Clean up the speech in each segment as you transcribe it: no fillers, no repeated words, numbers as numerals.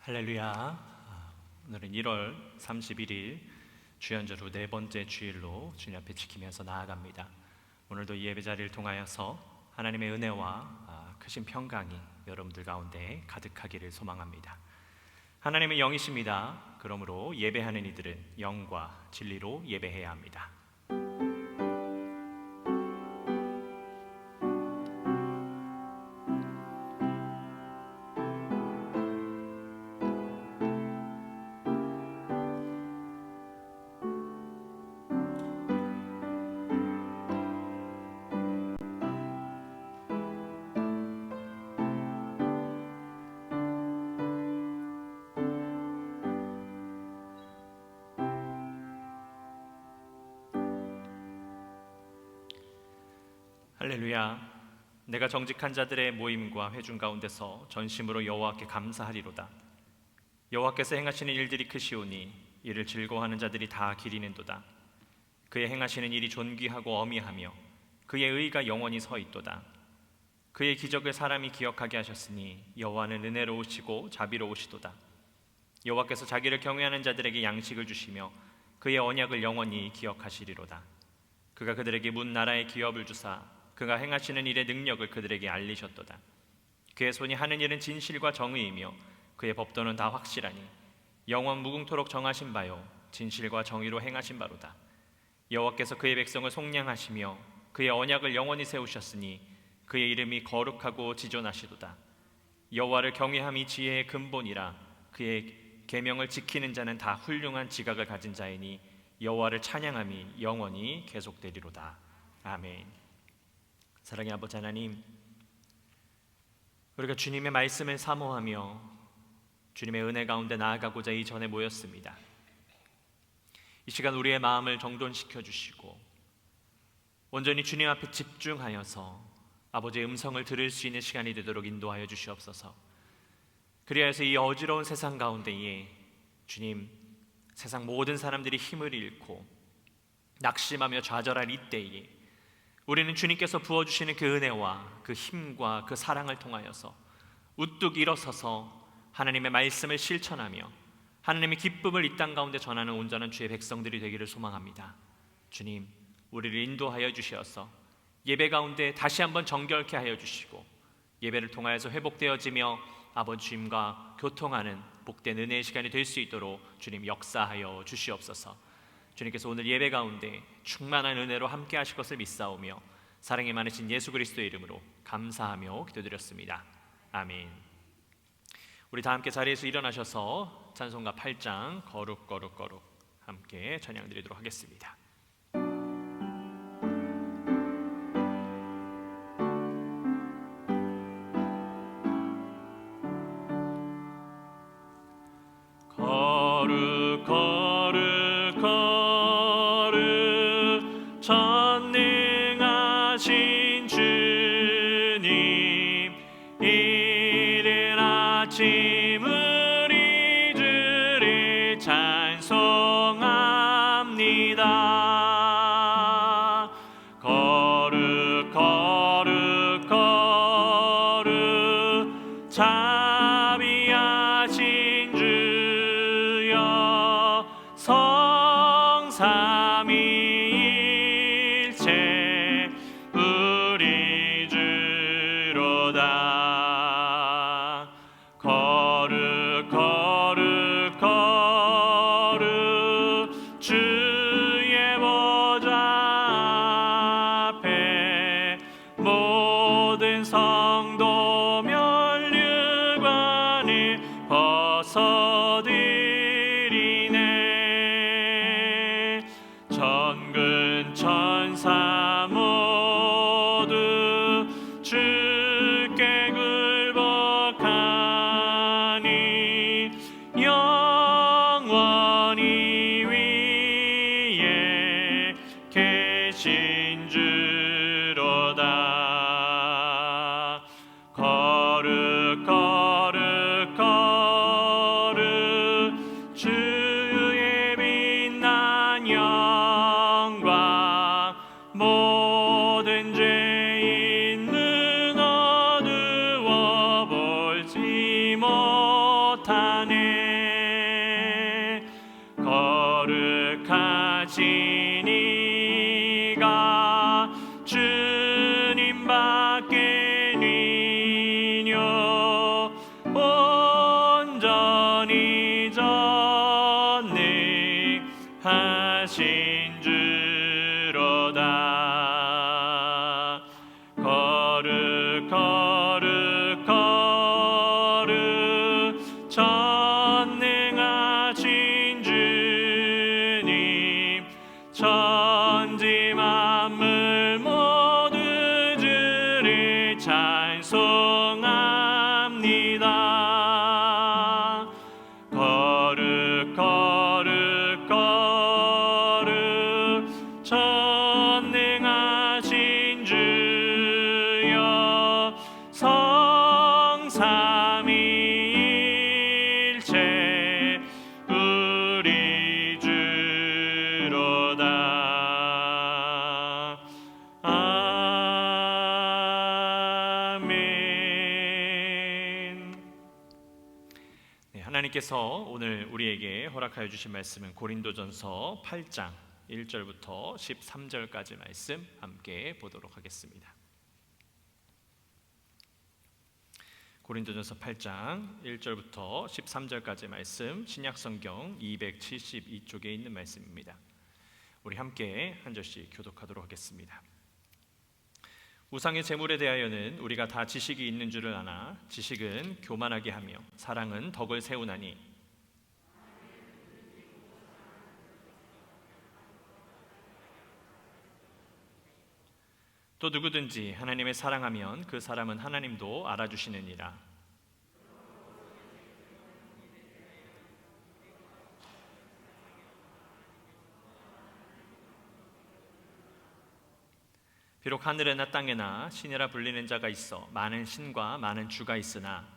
할렐루야. 오늘은 1월 31일 주연절 후 네 번째 주일로 주님 앞에 지키면서 나아갑니다. 오늘도 이 예배 자리를 통하여서 하나님의 은혜와 크신 평강이 여러분들 가운데 가득하기를 소망합니다. 하나님은 영이십니다. 그러므로 예배하는 이들은 영과 진리로 예배해야 합니다. 할렐루야. 내가 정직한 자들의 모임과 회중 가운데서 전심으로 여호와께 감사하리로다. 여호와께서 행하시는 일들이 크시오니 이를 즐거워하는 자들이 다 기리는도다. 그의 행하시는 일이 존귀하고 어미하며 그의 의가 영원히 서 있도다. 그의 기적을 사람이 기억하게 하셨으니 여호와는 은혜로우시고 자비로우시도다. 여호와께서 자기를 경외하는 자들에게 양식을 주시며 그의 언약을 영원히 기억하시리로다. 그가 그들에게 문 나라의 기업을 주사 그가 행하시는 일의 능력을 그들에게 알리셨도다. 그의 손이 하는 일은 진실과 정의이며 그의 법도는 다 확실하니 영원 무궁토록 정하신 바요 진실과 정의로 행하신 바로다. 여호와께서 그의 백성을 속량하시며 그의 언약을 영원히 세우셨으니 그의 이름이 거룩하고 지존하시도다. 여호와를 경외함이 지혜의 근본이라 그의 계명을 지키는 자는 다 훌륭한 지각을 가진 자이니 여호와를 찬양함이 영원히 계속되리로다. 아멘. 사랑의 아버지 하나님, 우리가 주님의 말씀을 사모하며 주님의 은혜 가운데 나아가고자 이 전에 모였습니다. 이 시간 우리의 마음을 정돈시켜 주시고 온전히 주님 앞에 집중하여서 아버지의 음성을 들을 수 있는 시간이 되도록 인도하여 주시옵소서. 그리하여서 이 어지러운 세상 가운데에 주님, 세상 모든 사람들이 힘을 잃고 낙심하며 좌절할 이때에 우리는 주님께서 부어주시는 그 은혜와 그 힘과 그 사랑을 통하여서 우뚝 일어서서 하나님의 말씀을 실천하며 하나님의 기쁨을 이 땅 가운데 전하는 온전한 주의 백성들이 되기를 소망합니다. 주님, 우리를 인도하여 주시어서 예배 가운데 다시 한번 정결케 하여 주시고 예배를 통하여서 회복되어지며 아버지 주님과 교통하는 복된 은혜의 시간이 될 수 있도록 주님 역사하여 주시옵소서. 주님께서 오늘 예배 가운데 충만한 은혜로 함께 하실 것을 믿사오며 사랑이 많으신 예수 그리스도의 이름으로 감사하며 기도드렸습니다. 아멘. 우리 다 함께 자리에서 일어나셔서 찬송가 8장 거룩 거룩 거룩 함께 찬양드리도록 하겠습니다. 거룩 거룩 거룩 전능하신 주님, 이른 아침 우리 주를 찬송합니다. 거룩 거룩 거룩 자비하신 주여 성삼위일체 우리 주로다. 거룩 거룩 거룩 주의 이가 주님밖에 니뇨 온전히 전능하신 주로다. 거룩 거룩 거룩 전능하신 주님 천지 만물 모두 주를 찬송합니다. 거룩 거룩 거룩 전능하신 주여 성삼위일체 우리 주로다. 아멘. 네, 하나님께서 오늘 우리에게 허락하여 주신 말씀은 고린도전서 8장 1절부터 13절까지 말씀 함께 보도록 하겠습니다. 고린도전서 8장 1절부터 13절까지 말씀, 신약성경 272쪽에 있는 말씀입니다. 우리 함께 한 절씩 교독하도록 하겠습니다. 우상의 제물에 대하여는 우리가 다 지식이 있는 줄을 아나 지식은 교만하게 하며 사랑은 덕을 세우나니 또 누구든지 하나님을 사랑하면 그 사람은 하나님도 알아주시느니라. 비록 하늘에나 땅에나 신이라 불리는 자가 있어 많은 신과 많은 주가 있으나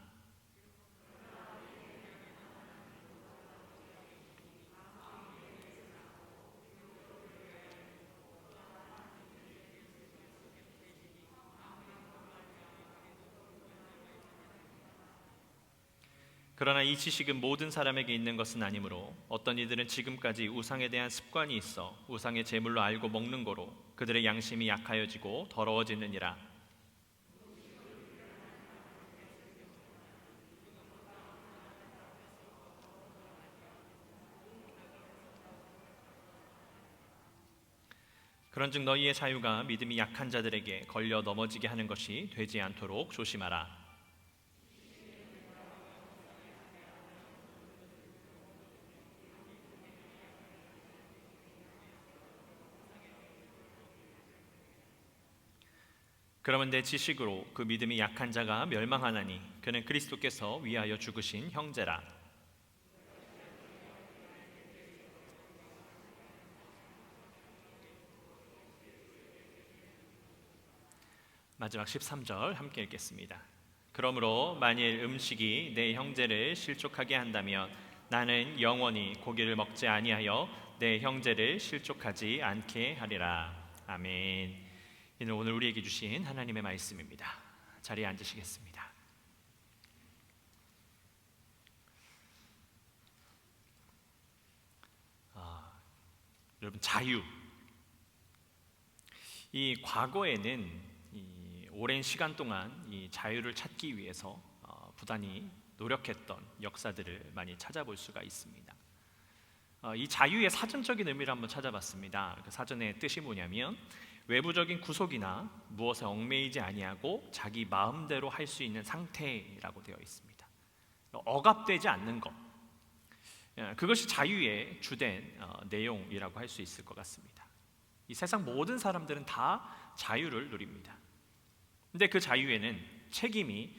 그러나 이 지식은 모든 사람에게 있는 것은 아니므로 어떤 이들은 지금까지 우상에 대한 습관이 있어 우상의 제물로 알고 먹는 거로 그들의 양심이 약하여지고 더러워지느니라. 그런즉 너희의 자유가 믿음이 약한 자들에게 걸려 넘어지게 하는 것이 되지 않도록 조심하라. 그러면 내 지식으로 그 믿음이 약한 자가 멸망하나니 그는 그리스도께서 위하여 죽으신 형제라. 마지막 13절 함께 읽겠습니다. 그러므로 만일 음식이 내 형제를 실족하게 한다면 나는 영원히 고기를 먹지 아니하여 내 형제를 실족하지 않게 하리라. 아멘. 이는 오늘 우리에게 주신 하나님의 말씀입니다. 자리에 앉으시겠습니다. 여러분, 자유. 이 과거에는 이 오랜 시간 동안 이 자유를 찾기 위해서 부단히 노력했던 역사들을 많이 찾아볼 수가 있습니다. 이 자유의 사전적인 의미를 한번 찾아봤습니다. 그 사전의 뜻이 뭐냐면 외부적인 구속이나 무엇에 얽매이지 아니하고 자기 마음대로 할 수 있는 상태라고 되어 있습니다. 억압되지 않는 것, 그것이 자유의 주된 내용이라고 할 수 있을 것 같습니다. 이 세상 모든 사람들은 다 자유를 누립니다. 근데 그 자유에는 책임이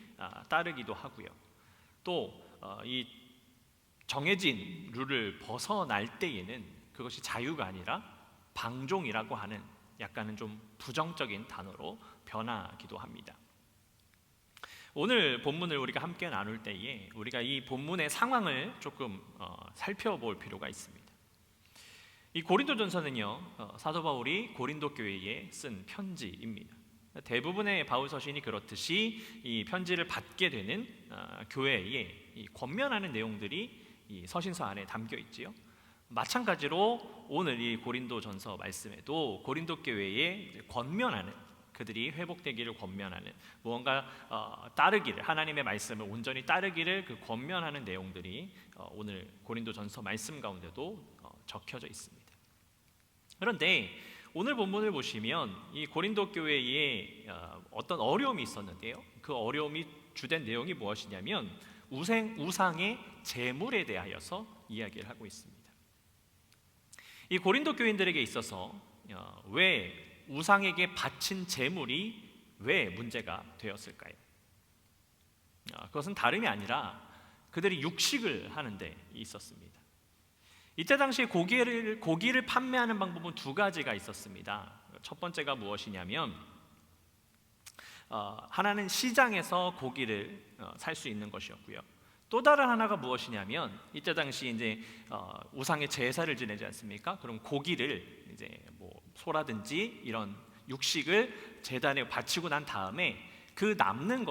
따르기도 하고요. 또 이 정해진 룰을 벗어날 때에는 그것이 자유가 아니라 방종이라고 하는 약간은 좀 부정적인 단어로 변하기도 합니다. 오늘 본문을 우리가 함께 나눌 때에 우리가 이 본문의 상황을 조금 살펴볼 필요가 있습니다. 이 고린도전서는요, 사도 바울이 고린도 교회에 쓴 편지입니다. 대부분의 바울 서신이 그렇듯이 이 편지를 받게 되는 교회에 이 권면하는 내용들이 이 서신서 안에 담겨 있지요. 마찬가지로 오늘 이 고린도전서 말씀에도 고린도 교회에 권면하는, 그들이 회복되기를 권면하는, 무언가 따르기를, 하나님의 말씀을 온전히 따르기를 그 권면하는 내용들이 오늘 고린도전서 말씀 가운데도 적혀져 있습니다. 그런데 오늘 본문을 보시면 이 고린도 교회에 어떤 어려움이 있었는데요, 그 어려움이 주된 내용이 무엇이냐면 우상의 제물에 대하여서 이야기를 하고 있습니다. 이 고린도 교인들에게 있어서 왜 우상에게 바친 제물이 왜 문제가 되었을까요? 그것은 다름이 아니라 그들이 육식을 하는 데 있었습니다. 이때 당시에 고기를 판매하는 방법은 두 가지가 있었습니다. 첫 번째가 무엇이냐면 하나는 시장에서 고기를 살 수 있는 것이었고요. 또 다른 하나가 무엇이냐면 이때 당시 이제 우상의 제사를 지내지 않습니까? 그럼 고기를 이제 뭐 소라든지 이런 육식을 제단에 바치고 난 다음에 그 남는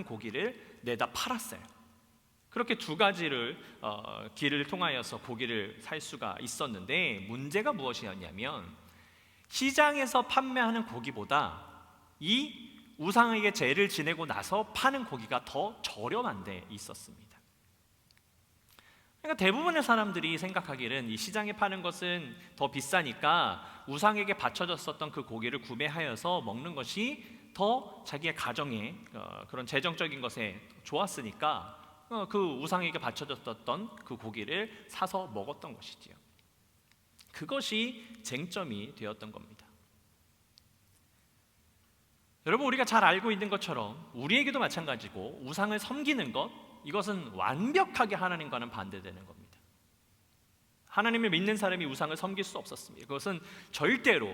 고기를 내다 팔았어요. 그렇게 두 가지를 길을 통하여서 고기를 살 수가 있었는데, 문제가 무엇이었냐면 시장에서 판매하는 고기보다 이 우상에게 제를 지내고 나서 파는 고기가 더 저렴한 데 있었습니다. 그러니까 대부분의 사람들이 생각하기는 이 시장에 파는 것은 더 비싸니까 우상에게 바쳐졌었던 그 고기를 구매하여서 먹는 것이 더 자기의 가정에 그런 재정적인 것에 좋았으니까 그 우상에게 바쳐졌던 그 고기를 사서 먹었던 것이지요. 그것이 쟁점이 되었던 겁니다. 여러분, 우리가 잘 알고 있는 것처럼 우리에게도 마찬가지고 우상을 섬기는 것, 이것은 완벽하게 하나님과는 반대되는 겁니다. 하나님을 믿는 사람이 우상을 섬길 수 없었습니다. 그것은 절대로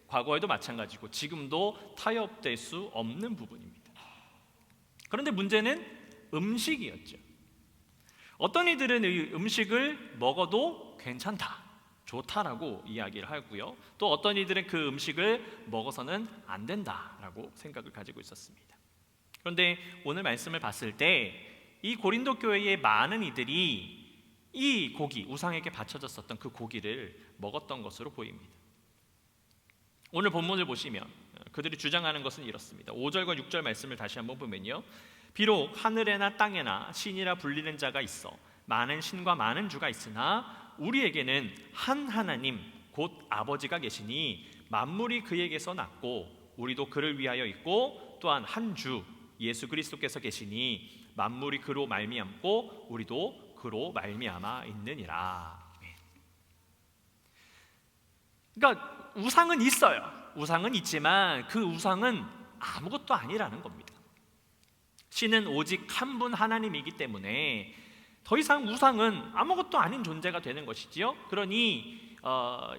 과거에도 마찬가지고 지금도 타협될 수 없는 부분입니다. 그런데 문제는 음식이었죠. 어떤 이들은 이 음식을 먹어도 괜찮다, 좋다라고 이야기를 하고요, 또 어떤 이들은 그 음식을 먹어서는 안 된다라고 생각을 가지고 있었습니다. 그런데 오늘 말씀을 봤을 때 이 고린도 교회의 많은 이들이 이 고기, 우상에게 바쳐졌었던 그 고기를 먹었던 것으로 보입니다. 오늘 본문을 보시면 그들이 주장하는 것은 이렇습니다. 5절과 6절 말씀을 다시 한번 보면요, 비록 하늘에나 땅에나 신이라 불리는 자가 있어 많은 신과 많은 주가 있으나 우리에게는 한 하나님 곧 아버지가 계시니 만물이 그에게서 났고 우리도 그를 위하여 있고 또한 한 주 예수 그리스도께서 계시니 만물이 그로 말미암고 우리도 그로 말미암아 있느니라. 그러니까 우상은 있어요. 우상은 있지만 그 우상은 아무것도 아니라는 겁니다. 신은 오직 한 분 하나님이기 때문에 더 이상 우상은 아무것도 아닌 존재가 되는 것이지요. 그러니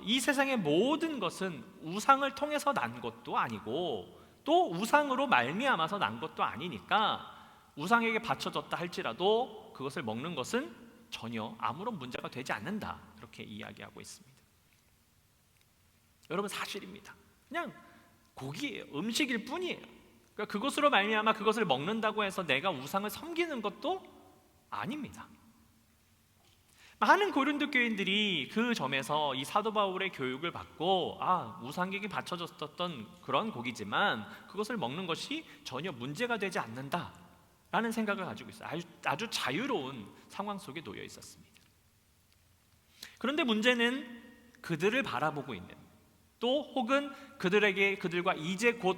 이 세상의 모든 것은 우상을 통해서 난 것도 아니고 또 우상으로 말미암아서 난 것도 아니니까 우상에게 바쳐졌다 할지라도 그것을 먹는 것은 전혀 아무런 문제가 되지 않는다, 그렇게 이야기하고 있습니다. 여러분, 사실입니다. 그냥 고기예요. 음식일 뿐이에요. 그러니까 그것으로 말미암아 그것을 먹는다고 해서 내가 우상을 섬기는 것도 아닙니다. 많은 고린도 교인들이 그 점에서 이 사도 바울의 교육을 받고 우상에게 바쳐졌던 그런 고기지만 그것을 먹는 것이 전혀 문제가 되지 않는다라는 생각을 가지고 있어요. 아주 자유로운 상황 속에 놓여 있었습니다. 그런데 문제는 그들을 바라보고 있는, 또 혹은 그들과 이제 곧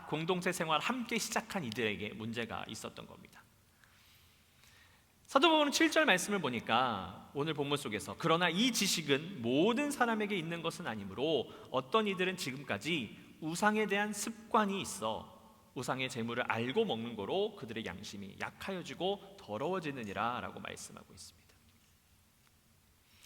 공동체 생활 함께 시작한 이들에게 문제가 있었던 겁니다. 사도 바울은 7절 말씀을 보니까 오늘 본문 속에서 그러나 이 지식은 모든 사람에게 있는 것은 아니므로 어떤 이들은 지금까지 우상에 대한 습관이 있어 우상의 재물을 알고 먹는 거로 그들의 양심이 약하여지고 더러워지느니라 라고 말씀하고 있습니다.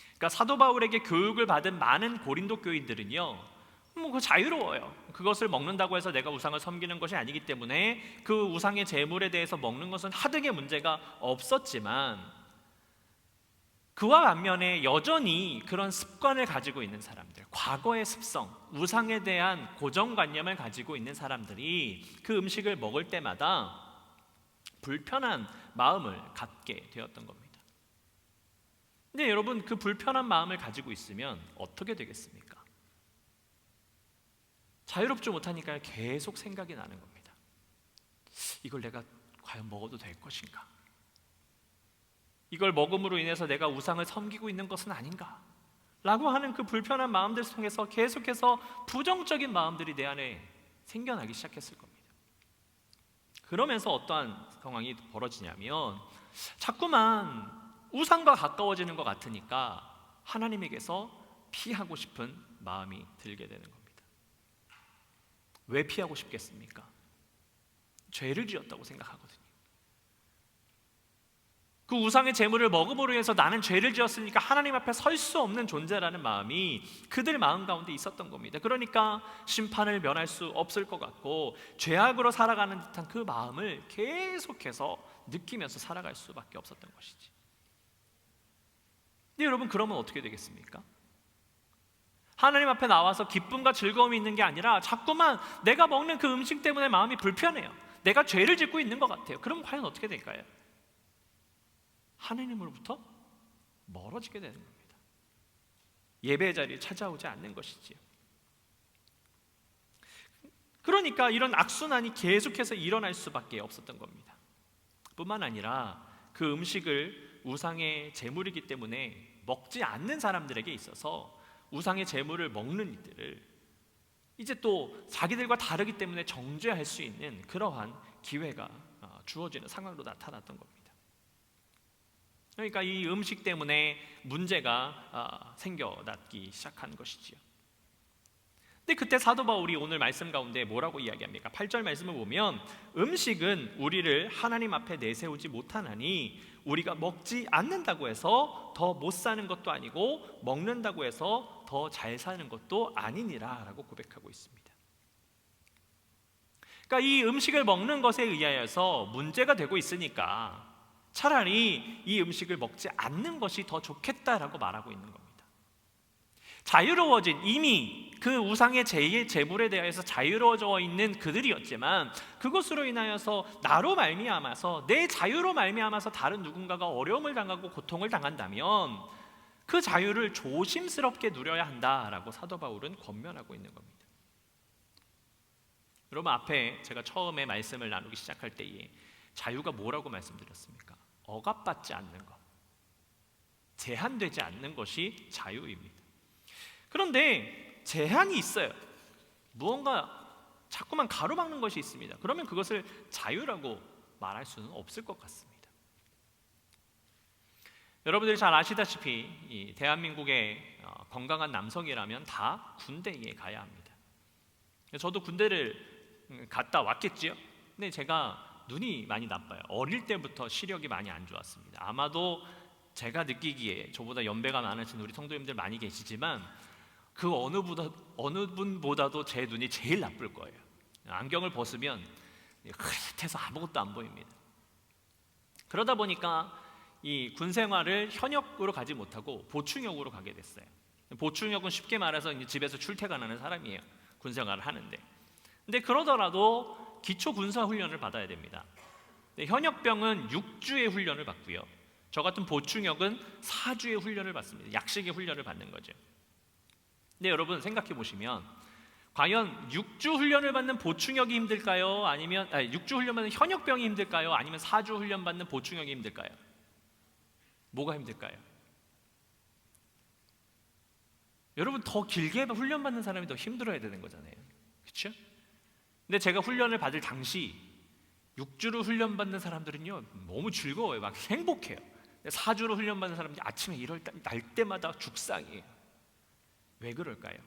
그러니까 사도 바울에게 교육을 받은 많은 고린도 교인들은요, 그 자유로워요. 그것을 먹는다고 해서 내가 우상을 섬기는 것이 아니기 때문에 그 우상의 제물에 대해서 먹는 것은 하등의 문제가 없었지만, 그와 반면에 여전히 그런 습관을 가지고 있는 사람들, 과거의 습성, 우상에 대한 고정관념을 가지고 있는 사람들이 그 음식을 먹을 때마다 불편한 마음을 갖게 되었던 겁니다. 근데 여러분, 그 불편한 마음을 가지고 있으면 어떻게 되겠습니까? 자유롭지 못하니까 계속 생각이 나는 겁니다. 이걸 내가 과연 먹어도 될 것인가? 이걸 먹음으로 인해서 내가 우상을 섬기고 있는 것은 아닌가? 라고 하는 그 불편한 마음들 통해서 계속해서 부정적인 마음들이 내 안에 생겨나기 시작했을 겁니다. 그러면서 어떠한 상황이 벌어지냐면 자꾸만 우상과 가까워지는 것 같으니까 하나님에게서 피하고 싶은 마음이 들게 되는 겁니다. 왜 피하고 싶겠습니까? 죄를 지었다고 생각하거든요. 그 우상의 제물을 먹음으로 해서 나는 죄를 지었으니까 하나님 앞에 설 수 없는 존재라는 마음이 그들 마음 가운데 있었던 겁니다. 그러니까 심판을 면할 수 없을 것 같고 죄악으로 살아가는 듯한 그 마음을 계속해서 느끼면서 살아갈 수밖에 없었던 것이지. 근데 여러분, 그러면 어떻게 되겠습니까? 하나님 앞에 나와서 기쁨과 즐거움이 있는 게 아니라 자꾸만 내가 먹는 그 음식 때문에 마음이 불편해요. 내가 죄를 짓고 있는 것 같아요. 그럼 과연 어떻게 될까요? 하나님으로부터 멀어지게 되는 겁니다. 예배의 자리에 찾아오지 않는 것이지요. 그러니까 이런 악순환이 계속해서 일어날 수밖에 없었던 겁니다. 뿐만 아니라 그 음식을 우상의 제물이기 때문에 먹지 않는 사람들에게 있어서 우상의 제물을 먹는 이들을 이제 또 자기들과 다르기 때문에 정죄할 수 있는 그러한 기회가 주어지는 상황으로 나타났던 겁니다. 그러니까 이 음식 때문에 문제가 생겨나기 시작한 것이지요. 근데 그때 사도 바울이 오늘 말씀 가운데 뭐라고 이야기합니까? 8절 말씀을 보면 음식은 우리를 하나님 앞에 내세우지 못하나니 우리가 먹지 않는다고 해서 더 못 사는 것도 아니고 먹는다고 해서 더 잘 사는 것도 아니니라 라고 고백하고 있습니다. 그러니까 이 음식을 먹는 것에 의하여서 문제가 되고 있으니까 차라리 이 음식을 먹지 않는 것이 더 좋겠다라고 말하고 있는 겁니다. 자유로워진, 이미 그 우상의 제물에 대해서 자유로워져 있는 그들이었지만 그것으로 인하여서 나로 말미암아서 내 자유로 말미암아서 다른 누군가가 어려움을 당하고 고통을 당한다면 그 자유를 조심스럽게 누려야 한다라고 사도 바울은 권면하고 있는 겁니다. 여러분, 앞에 제가 처음에 말씀을 나누기 시작할 때에 자유가 뭐라고 말씀드렸습니까? 억압받지 않는 것, 제한되지 않는 것이 자유입니다. 그런데 제한이 있어요. 무언가 자꾸만 가로막는 것이 있습니다. 그러면 그것을 자유라고 말할 수는 없을 것 같습니다. 여러분들이 잘 아시다시피 이 대한민국의 건강한 남성이라면 다 군대에 가야 합니다. 저도 군대를 갔다 왔겠지요. 근데 제가 눈이 많이 나빠요. 어릴 때부터 시력이 많이 안 좋았습니다. 아마도 제가 느끼기에 저보다 연배가 많으신 우리 성도님들 많이 계시지만 그 어느 분보다도 제 눈이 제일 나쁠 거예요. 안경을 벗으면 흐릿해서 아무것도 안 보입니다. 그러다 보니까 이 군 생활을 현역으로 가지 못하고 보충역으로 가게 됐어요. 보충역은 쉽게 말해서 이제 집에서 출퇴근하는 사람이에요. 군 생활을 하는데. 근데 그러더라도 기초 군사 훈련을 받아야 됩니다. 현역병은 6주의 훈련을 받고요. 저 같은 보충역은 4주의 훈련을 받습니다. 약식의 훈련을 받는 거죠. 근데 여러분 생각해 보시면 과연 6주 훈련을 받는 보충역이 힘들까요? 아니면 6주 훈련 받는 현역병이 힘들까요? 아니면 4주 훈련 받는 보충역이 힘들까요? 뭐가 힘들까요? 여러분, 더 길게 훈련 받는 사람이 더 힘들어야 되는 거잖아요. 그렇죠? 근데 제가 훈련을 받을 당시 6주로 훈련 받는 사람들은요 너무 즐거워요. 막 행복해요. 4주로 훈련 받는 사람들이 아침에 일어날 때마다 죽상이에요. 왜 그럴까요?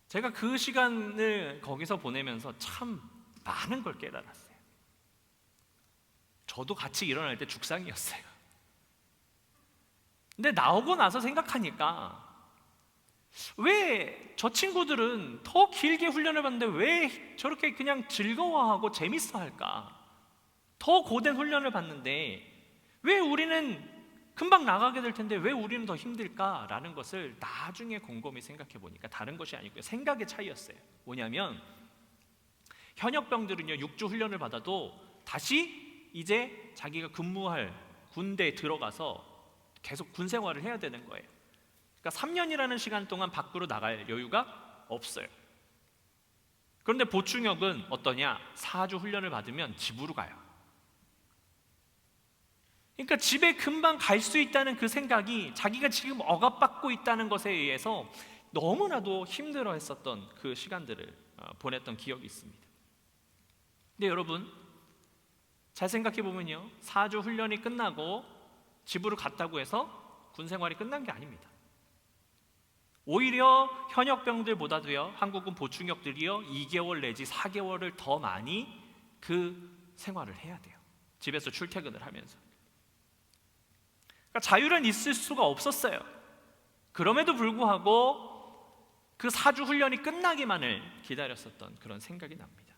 제가 그 시간을 거기서 보내면서 참 많은 걸 깨달았어요. 저도 같이 일어날 때 죽상이었어요. 근데 나오고 나서 생각하니까 왜 저 친구들은 더 길게 훈련을 받는데 왜 저렇게 그냥 즐거워하고 재밌어 할까? 더 고된 훈련을 받는데 왜 우리는 금방 나가게 될 텐데 왜 우리는 더 힘들까라는 것을 나중에 곰곰이 생각해 보니까 다른 것이 아니고요. 생각의 차이였어요. 뭐냐면 현역병들은요 6주 훈련을 받아도 다시 이제 자기가 근무할 군대에 들어가서 계속 군 생활을 해야 되는 거예요. 그러니까 3년이라는 시간 동안 밖으로 나갈 여유가 없어요. 그런데 보충역은 어떠냐? 4주 훈련을 받으면 집으로 가요. 그러니까 집에 금방 갈 수 있다는 그 생각이 자기가 지금 억압받고 있다는 것에 의해서 너무나도 힘들어 했었던 그 시간들을 보냈던 기억이 있습니다. 근데 여러분, 잘 생각해 보면요, 4주 훈련이 끝나고 집으로 갔다고 해서 군 생활이 끝난 게 아닙니다. 오히려 현역병들보다도요, 한국군 보충역들이요 2개월 내지 4개월을 더 많이 그 생활을 해야 돼요. 집에서 출퇴근을 하면서. 그러니까 자유는 있을 수가 없었어요. 그럼에도 불구하고 그 4주 훈련이 끝나기만을 기다렸었던 그런 생각이 납니다.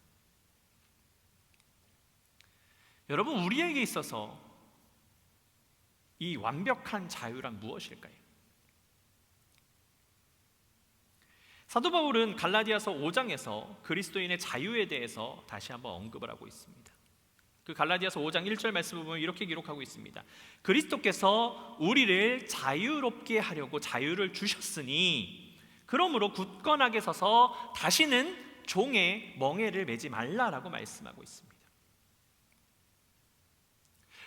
여러분, 우리에게 있어서 이 완벽한 자유란 무엇일까요? 사도 바울은 갈라디아서 5장에서 그리스도인의 자유에 대해서 다시 한번 언급을 하고 있습니다. 그 갈라디아서 5장 1절 말씀을 보면 이렇게 기록하고 있습니다. 그리스도께서 우리를 자유롭게 하려고 자유를 주셨으니 그러므로 굳건하게 서서 다시는 종의 멍에를 매지 말라라고 말씀하고 있습니다.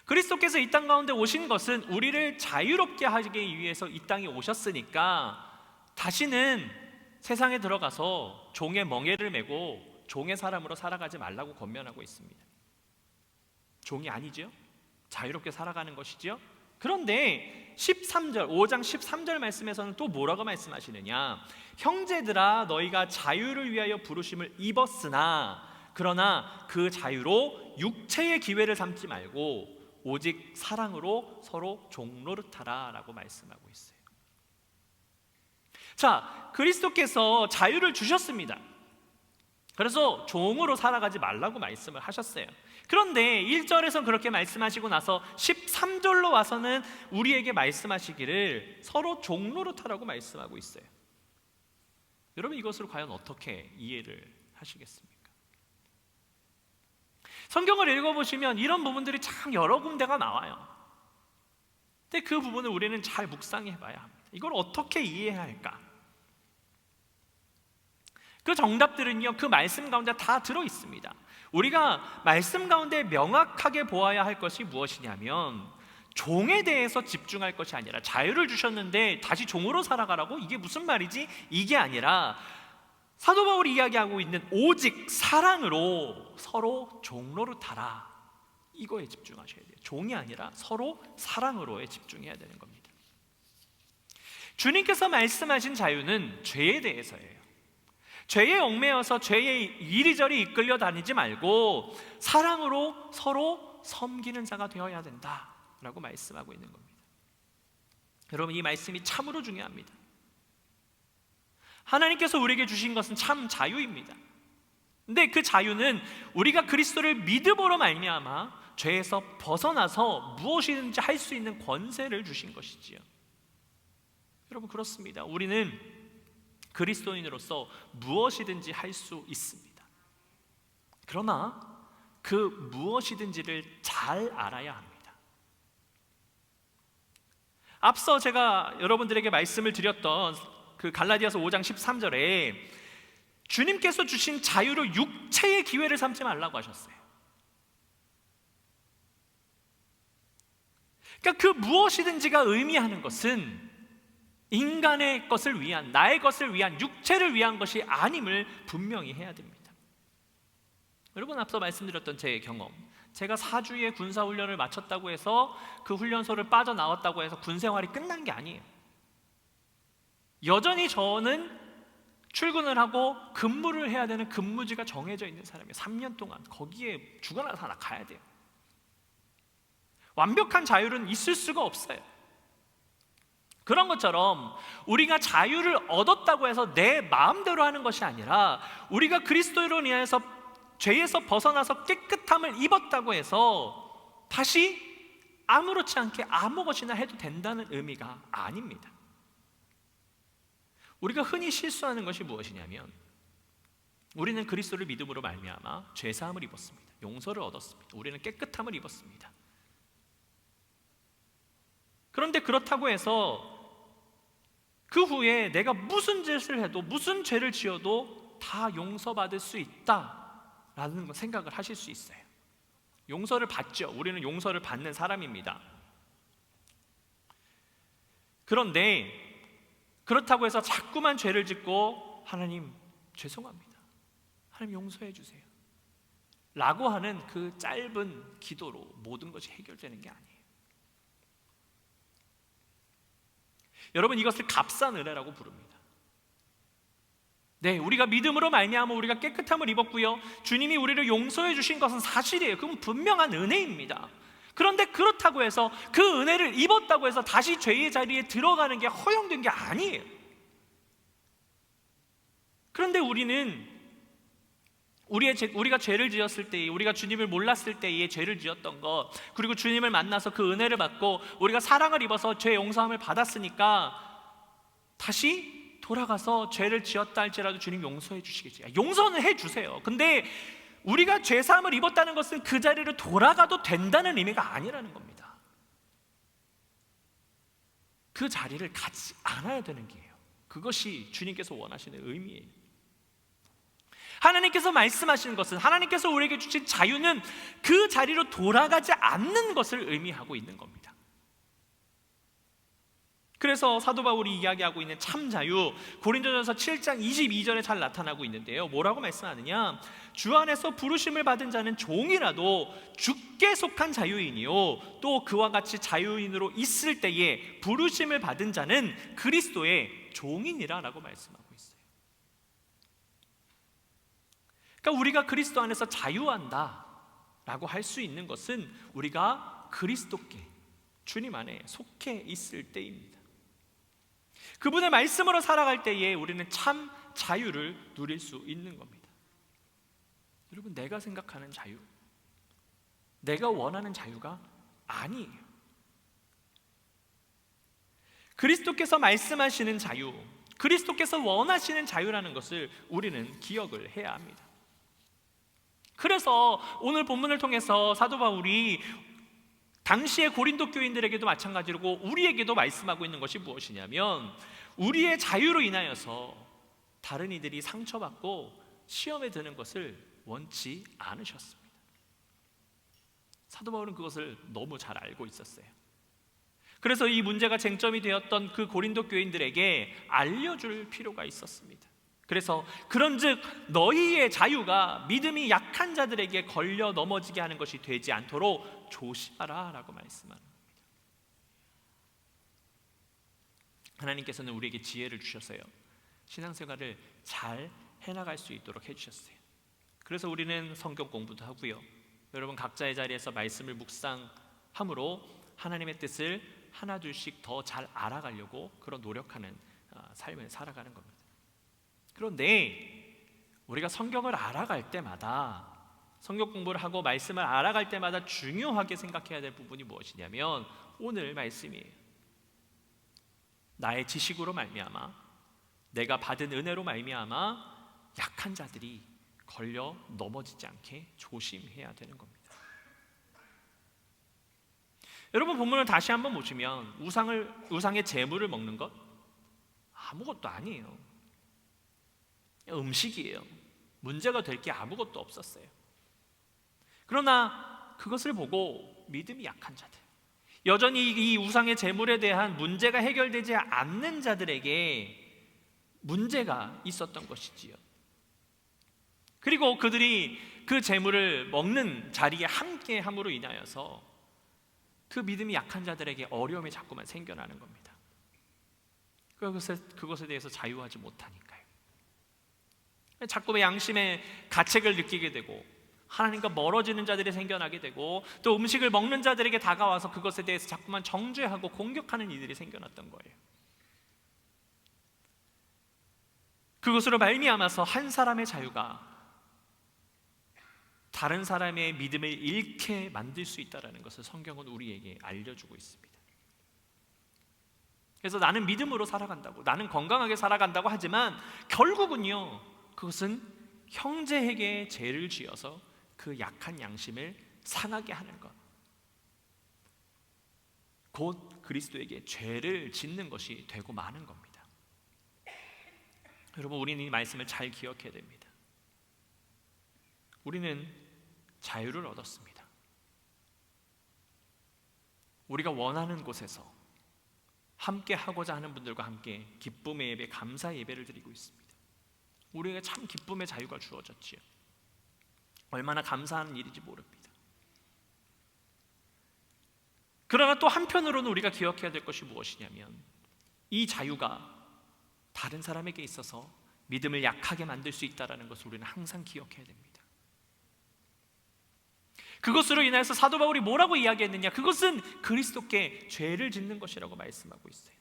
그리스도께서 이 땅 가운데 오신 것은 우리를 자유롭게 하기 위해서 이 땅에 오셨으니까 다시는 세상에 들어가서 종의 멍에를 메고 종의 사람으로 살아가지 말라고 권면하고 있습니다. 종이 아니죠? 자유롭게 살아가는 것이죠? 그런데 13절, 5장 13절 말씀에서는 또 뭐라고 말씀하시느냐? 형제들아, 너희가 자유를 위하여 부르심을 입었으나 그러나 그 자유로 육체의 기회를 삼지 말고 오직 사랑으로 서로 종노릇하라 라고 말씀하고 있어요. 자, 그리스도께서 자유를 주셨습니다. 그래서 종으로 살아가지 말라고 말씀을 하셨어요. 그런데 1절에서 그렇게 말씀하시고 나서 13절로 와서는 우리에게 말씀하시기를 서로 종노릇하라고 말씀하고 있어요. 여러분, 이것을 과연 어떻게 이해를 하시겠습니까? 성경을 읽어보시면 이런 부분들이 참 여러 군데가 나와요. 근데 그 부분을 우리는 잘 묵상해 봐야 합니다. 이걸 어떻게 이해해야 할까? 그 정답들은요, 그 말씀 가운데 다 들어 있습니다. 우리가 말씀 가운데 명확하게 보아야 할 것이 무엇이냐면 종에 대해서 집중할 것이 아니라, 자유를 주셨는데 다시 종으로 살아가라고? 이게 무슨 말이지? 이게 아니라 사도 바울이 이야기하고 있는 오직 사랑으로 서로 종노릇하라, 이거에 집중하셔야 돼요. 종이 아니라 서로 사랑으로에 집중해야 되는 겁니다. 주님께서 말씀하신 자유는 죄에 대해서예요. 죄에 얽매여서 죄에 이리저리 이끌려 다니지 말고 사랑으로 서로 섬기는 자가 되어야 된다라고 말씀하고 있는 겁니다. 여러분, 이 말씀이 참으로 중요합니다. 하나님께서 우리에게 주신 것은 참 자유입니다. 근데 그 자유는 우리가 그리스도를 믿음으로 말미암아 죄에서 벗어나서 무엇이든지 할 수 있는 권세를 주신 것이지요. 여러분, 그렇습니다. 우리는 그리스도인으로서 무엇이든지 할 수 있습니다. 그러나 그 무엇이든지를 잘 알아야 합니다. 앞서 제가 여러분들에게 말씀을 드렸던 그 갈라디아서 5장 13절에 주님께서 주신 자유를 육체의 기회를 삼지 말라고 하셨어요. 그러니까 그 무엇이든지가 의미하는 것은 인간의 것을 위한, 나의 것을 위한, 육체를 위한 것이 아님을 분명히 해야 됩니다. 여러분, 앞서 말씀드렸던 제 경험, 제가 4주의 군사훈련을 마쳤다고 해서 그 훈련소를 빠져나왔다고 해서 군생활이 끝난 게 아니에요. 여전히 저는 출근을 하고 근무를 해야 되는 근무지가 정해져 있는 사람이에요. 3년 동안 거기에 죽어나 살아 가야 돼요. 완벽한 자유는 있을 수가 없어요. 그런 것처럼 우리가 자유를 얻었다고 해서 내 마음대로 하는 것이 아니라 우리가 그리스도로 인해서 죄에서 벗어나서 깨끗함을 입었다고 해서 다시 아무렇지 않게 아무 것이나 해도 된다는 의미가 아닙니다. 우리가 흔히 실수하는 것이 무엇이냐면 우리는 그리스도를 믿음으로 말미암아 죄사함을 입었습니다. 용서를 얻었습니다. 우리는 깨끗함을 입었습니다. 그런데 그렇다고 해서 그 후에 내가 무슨 짓을 해도, 무슨 죄를 지어도 다 용서받을 수 있다라는 생각을 하실 수 있어요. 용서를 받죠. 우리는 용서를 받는 사람입니다. 그런데 그렇다고 해서 자꾸만 죄를 짓고 하나님 죄송합니다, 하나님 용서해 주세요 라고 하는 그 짧은 기도로 모든 것이 해결되는 게 아니에요. 여러분, 이것을 값싼 은혜라고 부릅니다. 네, 우리가 믿음으로 말미암아 우리가 깨끗함을 입었고요, 주님이 우리를 용서해 주신 것은 사실이에요. 그건 분명한 은혜입니다. 그런데 그렇다고 해서 그 은혜를 입었다고 해서 다시 죄의 자리에 들어가는 게 허용된 게 아니에요. 그런데 우리가 죄를 지었을 때, 우리가 주님을 몰랐을 때에 죄를 지었던 것, 그리고 주님을 만나서 그 은혜를 받고 우리가 사랑을 입어서 죄 용서함을 받았으니까 다시 돌아가서 죄를 지었다 할지라도 주님 용서해 주시겠지. 용서는 해 주세요. 근데 우리가 죄사함을 입었다는 것은 그 자리를 돌아가도 된다는 의미가 아니라는 겁니다. 그 자리를 가지 않아야 되는 게예요. 그것이 주님께서 원하시는 의미예요. 하나님께서 말씀하시는 것은, 하나님께서 우리에게 주신 자유는 그 자리로 돌아가지 않는 것을 의미하고 있는 겁니다. 그래서 사도 바울이 이야기하고 있는 참 자유, 고린도전서 7장 22절에 잘 나타나고 있는데요, 뭐라고 말씀하느냐? 주 안에서 부르심을 받은 자는 종이라도 주께 속한 자유인이요, 또 그와 같이 자유인으로 있을 때에 부르심을 받은 자는 그리스도의 종이니라 라고 말씀하고 있어요. 그러니까 우리가 그리스도 안에서 자유한다 라고 할 수 있는 것은 우리가 그리스도께, 주님 안에 속해 있을 때입니다. 그분의 말씀으로 살아갈 때에 우리는 참 자유를 누릴 수 있는 겁니다. 여러분, 내가 생각하는 자유, 내가 원하는 자유가 아니에요. 그리스도께서 말씀하시는 자유, 그리스도께서 원하시는 자유라는 것을 우리는 기억을 해야 합니다. 그래서 오늘 본문을 통해서 사도 바울이 당시의 고린도 교인들에게도 마찬가지로 우리에게도 말씀하고 있는 것이 무엇이냐면, 우리의 자유로 인하여서 다른 이들이 상처받고 시험에 드는 것을 원치 않으셨습니다. 사도 바울은 그것을 너무 잘 알고 있었어요. 그래서 이 문제가 쟁점이 되었던 그 고린도 교인들에게 알려줄 필요가 있었습니다. 그래서 그런즉 너희의 자유가 믿음이 약한 자들에게 걸려 넘어지게 하는 것이 되지 않도록 조심하라 라고 말씀하는 겁니다. 하나님께서는 우리에게 지혜를 주셔서요, 신앙생활을 잘 해나갈 수 있도록 해주셨어요. 그래서 우리는 성경 공부도 하고요, 여러분 각자의 자리에서 말씀을 묵상함으로 하나님의 뜻을 하나 둘씩 더 잘 알아가려고 그런 노력하는 삶을 살아가는 겁니다. 그런데 우리가 성경을 알아갈 때마다, 성경 공부를 하고 말씀을 알아갈 때마다 중요하게 생각해야 될 부분이 무엇이냐면 오늘 말씀이에요. 나의 지식으로 말미암아, 내가 받은 은혜로 말미암아 약한 자들이 걸려 넘어지지 않게 조심해야 되는 겁니다. 여러분, 본문을 다시 한번 보시면 우상의 제물을 먹는 것 아무것도 아니에요. 음식이에요. 문제가 될 게 아무것도 없었어요. 그러나 그것을 보고 믿음이 약한 자들, 여전히 이 우상의 제물에 대한 문제가 해결되지 않는 자들에게 문제가 있었던 것이지요. 그리고 그들이 그 제물을 먹는 자리에 함께 함으로 인하여서 그 믿음이 약한 자들에게 어려움이 자꾸만 생겨나는 겁니다. 그것에 대해서 자유하지 못하니까요. 자꾸만 양심의 가책을 느끼게 되고 하나님과 멀어지는 자들이 생겨나게 되고, 또 음식을 먹는 자들에게 다가와서 그것에 대해서 자꾸만 정죄하고 공격하는 이들이 생겨났던 거예요. 그것으로 말미암아서 한 사람의 자유가 다른 사람의 믿음을 잃게 만들 수 있다는 것을 성경은 우리에게 알려주고 있습니다. 그래서 나는 믿음으로 살아간다고, 나는 건강하게 살아간다고 하지만 결국은요, 그것은 형제에게 죄를 지어서 그 약한 양심을 상하게 하는 것, 곧 그리스도에게 죄를 짓는 것이 되고 마는 겁니다. 여러분, 우리는 이 말씀을 잘 기억해야 됩니다. 우리는 자유를 얻었습니다. 우리가 원하는 곳에서 함께 하고자 하는 분들과 함께 기쁨의 예배, 감사의 예배를 드리고 있습니다. 우리에게 참 기쁨의 자유가 주어졌지요. 얼마나 감사한 일인지 모릅니다. 그러나 또 한편으로는 우리가 기억해야 될 것이 무엇이냐면, 이 자유가 다른 사람에게 있어서 믿음을 약하게 만들 수 있다는 것을 우리는 항상 기억해야 됩니다. 그것으로 인해서 사도 바울이 뭐라고 이야기했느냐? 그것은 그리스도께 죄를 짓는 것이라고 말씀하고 있어요.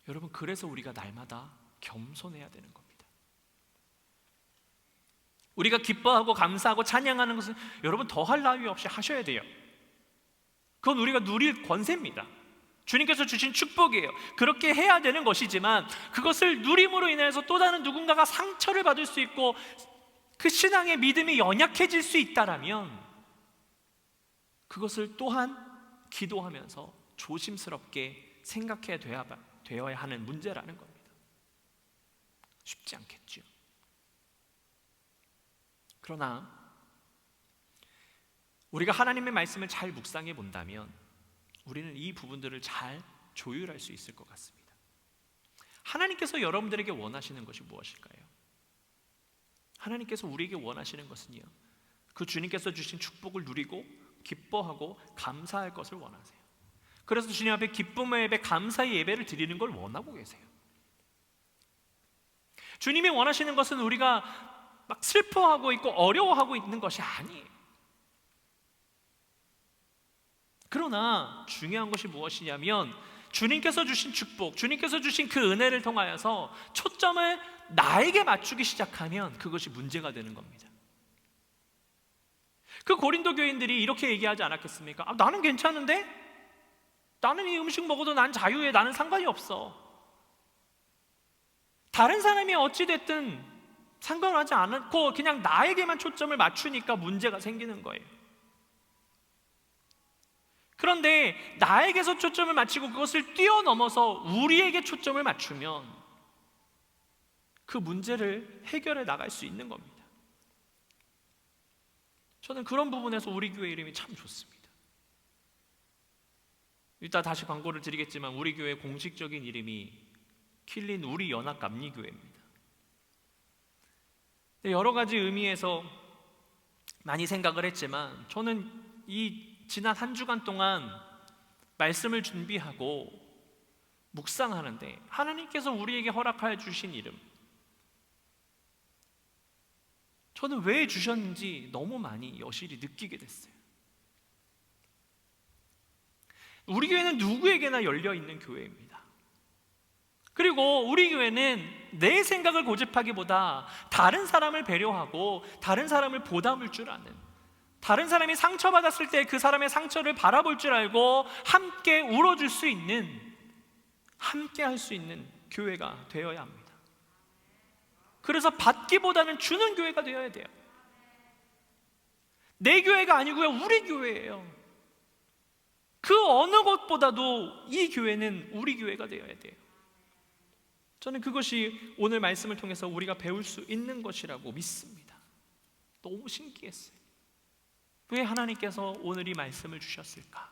여러분, 그래서 우리가 날마다 겸손해야 되는 겁니다. 우리가 기뻐하고 감사하고 찬양하는 것은 여러분 더할 나위 없이 하셔야 돼요. 그건 우리가 누릴 권세입니다. 주님께서 주신 축복이에요. 그렇게 해야 되는 것이지만, 그것을 누림으로 인해서 또 다른 누군가가 상처를 받을 수 있고 그 신앙의 믿음이 연약해질 수 있다라면, 그것을 또한 기도하면서 조심스럽게 되어야 하는 문제라는 겁니다. 쉽지 않겠죠. 그러나 우리가 하나님의 말씀을 잘 묵상해 본다면 우리는 이 부분들을 잘 조율할 수 있을 것 같습니다. 하나님께서 여러분들에게 원하시는 것이 무엇일까요? 하나님께서 우리에게 원하시는 것은요, 그 주님께서 주신 축복을 누리고 기뻐하고 감사할 것을 원하세요. 그래서 주님 앞에 기쁨의 예배, 감사의 예배를 드리는 걸 원하고 계세요. 주님이 원하시는 것은 우리가 막 슬퍼하고 있고 어려워하고 있는 것이 아니에요. 그러나 중요한 것이 무엇이냐면, 주님께서 주신 축복, 주님께서 주신 그 은혜를 통하여서 초점을 나에게 맞추기 시작하면 그것이 문제가 되는 겁니다. 그 고린도 교인들이 이렇게 얘기하지 않았겠습니까? 나는 괜찮은데? 나는 이 음식 먹어도 난 자유해. 나는 상관이 없어. 다른 사람이 어찌됐든 상관하지 않고 그냥 나에게만 초점을 맞추니까 문제가 생기는 거예요. 그런데 나에게서 초점을 맞추고 그것을 뛰어넘어서 우리에게 초점을 맞추면 그 문제를 해결해 나갈 수 있는 겁니다. 저는 그런 부분에서 우리 교회 이름이 참 좋습니다. 이따 다시 광고를 드리겠지만 우리 교회 공식적인 이름이 킬린 우리 연합 감리교회입니다. 여러 가지 의미에서 많이 생각을 했지만, 저는 이 지난 한 주간 동안 말씀을 준비하고 묵상하는데 하나님께서 우리에게 허락하여 주신 이름, 저는 왜 주셨는지 너무 많이 여실히 느끼게 됐어요. 우리 교회는 누구에게나 열려있는 교회입니다. 그리고 우리 교회는 내 생각을 고집하기보다 다른 사람을 배려하고 다른 사람을 보담을 줄 아는, 다른 사람이 상처받았을 때 그 사람의 상처를 바라볼 줄 알고 함께 울어줄 수 있는, 함께 할 수 있는 교회가 되어야 합니다. 그래서 받기보다는 주는 교회가 되어야 돼요. 내 교회가 아니고요, 우리 교회예요. 그 어느 것보다도 이 교회는 우리 교회가 되어야 돼요. 저는 그것이 오늘 말씀을 통해서 우리가 배울 수 있는 것이라고 믿습니다. 너무 신기했어요. 왜 하나님께서 오늘 이 말씀을 주셨을까?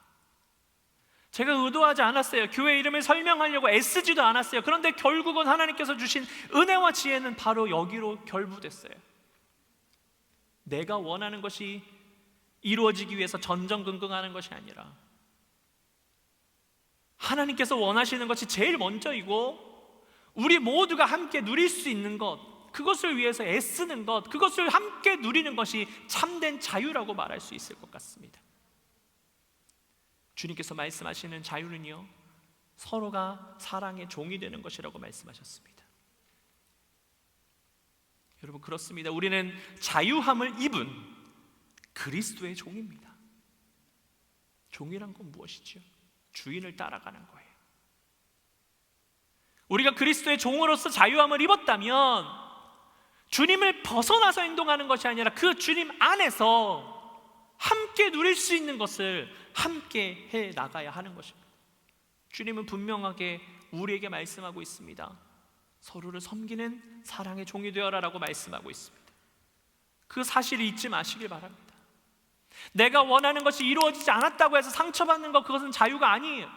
제가 의도하지 않았어요. 교회 이름을 설명하려고 애쓰지도 않았어요. 그런데 결국은 하나님께서 주신 은혜와 지혜는 바로 여기로 결부됐어요. 내가 원하는 것이 이루어지기 위해서 전전긍긍하는 것이 아니라 하나님께서 원하시는 것이 제일 먼저이고, 우리 모두가 함께 누릴 수 있는 것, 그것을 위해서 애쓰는 것, 그것을 함께 누리는 것이 참된 자유라고 말할 수 있을 것 같습니다. 주님께서 말씀하시는 자유는요, 서로가 사랑의 종이 되는 것이라고 말씀하셨습니다. 여러분, 그렇습니다. 우리는 자유함을 입은 그리스도의 종입니다. 종이란 건 무엇이죠? 주인을 따라가는 거예요. 우리가 그리스도의 종으로서 자유함을 입었다면 주님을 벗어나서 행동하는 것이 아니라 그 주님 안에서 함께 누릴 수 있는 것을 함께 해 나가야 하는 것입니다. 주님은 분명하게 우리에게 말씀하고 있습니다. 서로를 섬기는 사랑의 종이 되어라라고 말씀하고 있습니다. 그 사실을 잊지 마시길 바랍니다. 내가 원하는 것이 이루어지지 않았다고 해서 상처받는 것, 그것은 자유가 아니에요.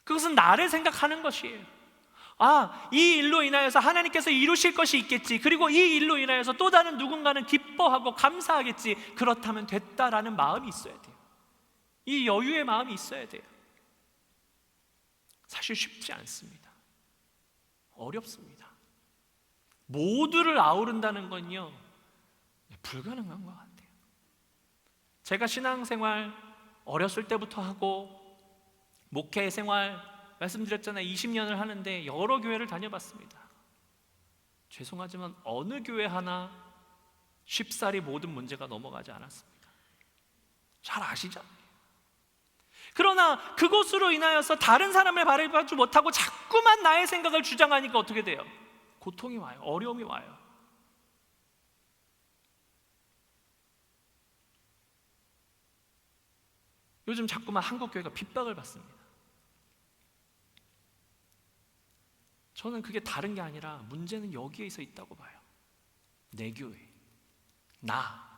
그것은 나를 생각하는 것이에요. 이 일로 인하여서 하나님께서 이루실 것이 있겠지, 그리고 이 일로 인하여서 또 다른 누군가는 기뻐하고 감사하겠지, 그렇다면 됐다라는 마음이 있어야 돼요. 이 여유의 마음이 있어야 돼요. 사실 쉽지 않습니다. 어렵습니다. 모두를 아우른다는 건요, 불가능한 것 같아요. 제가 신앙생활 어렸을 때부터 하고 목회 생활 말씀드렸잖아요. 20년을 하는데 여러 교회를 다녀봤습니다. 죄송하지만 어느 교회 하나 쉽사리 모든 문제가 넘어가지 않았습니다. 잘 아시잖아요. 그러나 그것으로 인하여서 다른 사람을 바라보지 못하고 자꾸만 나의 생각을 주장하니까 어떻게 돼요? 고통이 와요. 어려움이 와요. 요즘 자꾸만 한국교회가 핍박을 받습니다. 저는 그게 다른 게 아니라 문제는 여기에서 있다고 봐요. 내 교회, 나,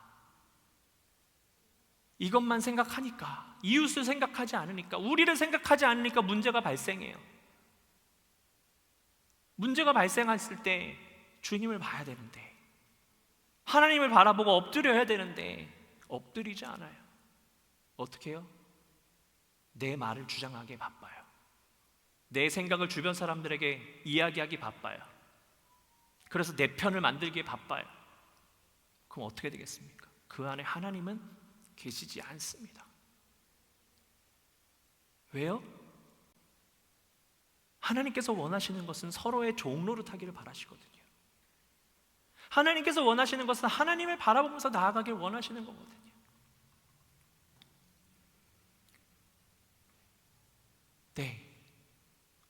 이것만 생각하니까, 이웃을 생각하지 않으니까, 우리를 생각하지 않으니까 문제가 발생해요. 문제가 발생했을 때 주님을 봐야 되는데, 하나님을 바라보고 엎드려야 되는데 엎드리지 않아요. 어떻게 해요? 내 말을 주장하기에 바빠요. 내 생각을 주변 사람들에게 이야기하기 바빠요. 그래서 내 편을 만들기에 바빠요. 그럼 어떻게 되겠습니까? 그 안에 하나님은 계시지 않습니다. 왜요? 하나님께서 원하시는 것은 서로의 종노릇하기를 바라시거든요. 하나님께서 원하시는 것은 하나님을 바라보면서 나아가길 원하시는 거거든요. 네,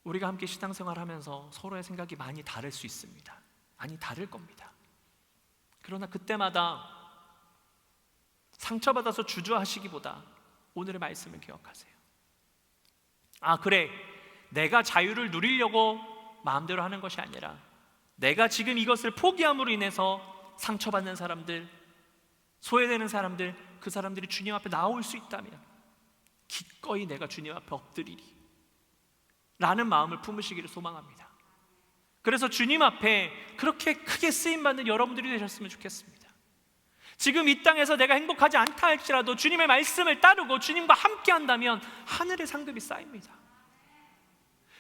우리가 함께 신앙생활하면서 서로의 생각이 많이 다를 수 있습니다. 많이 다를 겁니다. 그러나 그때마다 상처받아서 주저하시기보다 오늘의 말씀을 기억하세요. 그래, 내가 자유를 누리려고 마음대로 하는 것이 아니라 내가 지금 이것을 포기함으로 인해서 상처받는 사람들, 소외되는 사람들, 그 사람들이 주님 앞에 나올 수 있다면 기꺼이 내가 주님 앞에 엎드리리 라는 마음을 품으시기를 소망합니다. 그래서 주님 앞에 그렇게 크게 쓰임받는 여러분들이 되셨으면 좋겠습니다. 지금 이 땅에서 내가 행복하지 않다 할지라도 주님의 말씀을 따르고 주님과 함께 한다면 하늘의 상급이 쌓입니다.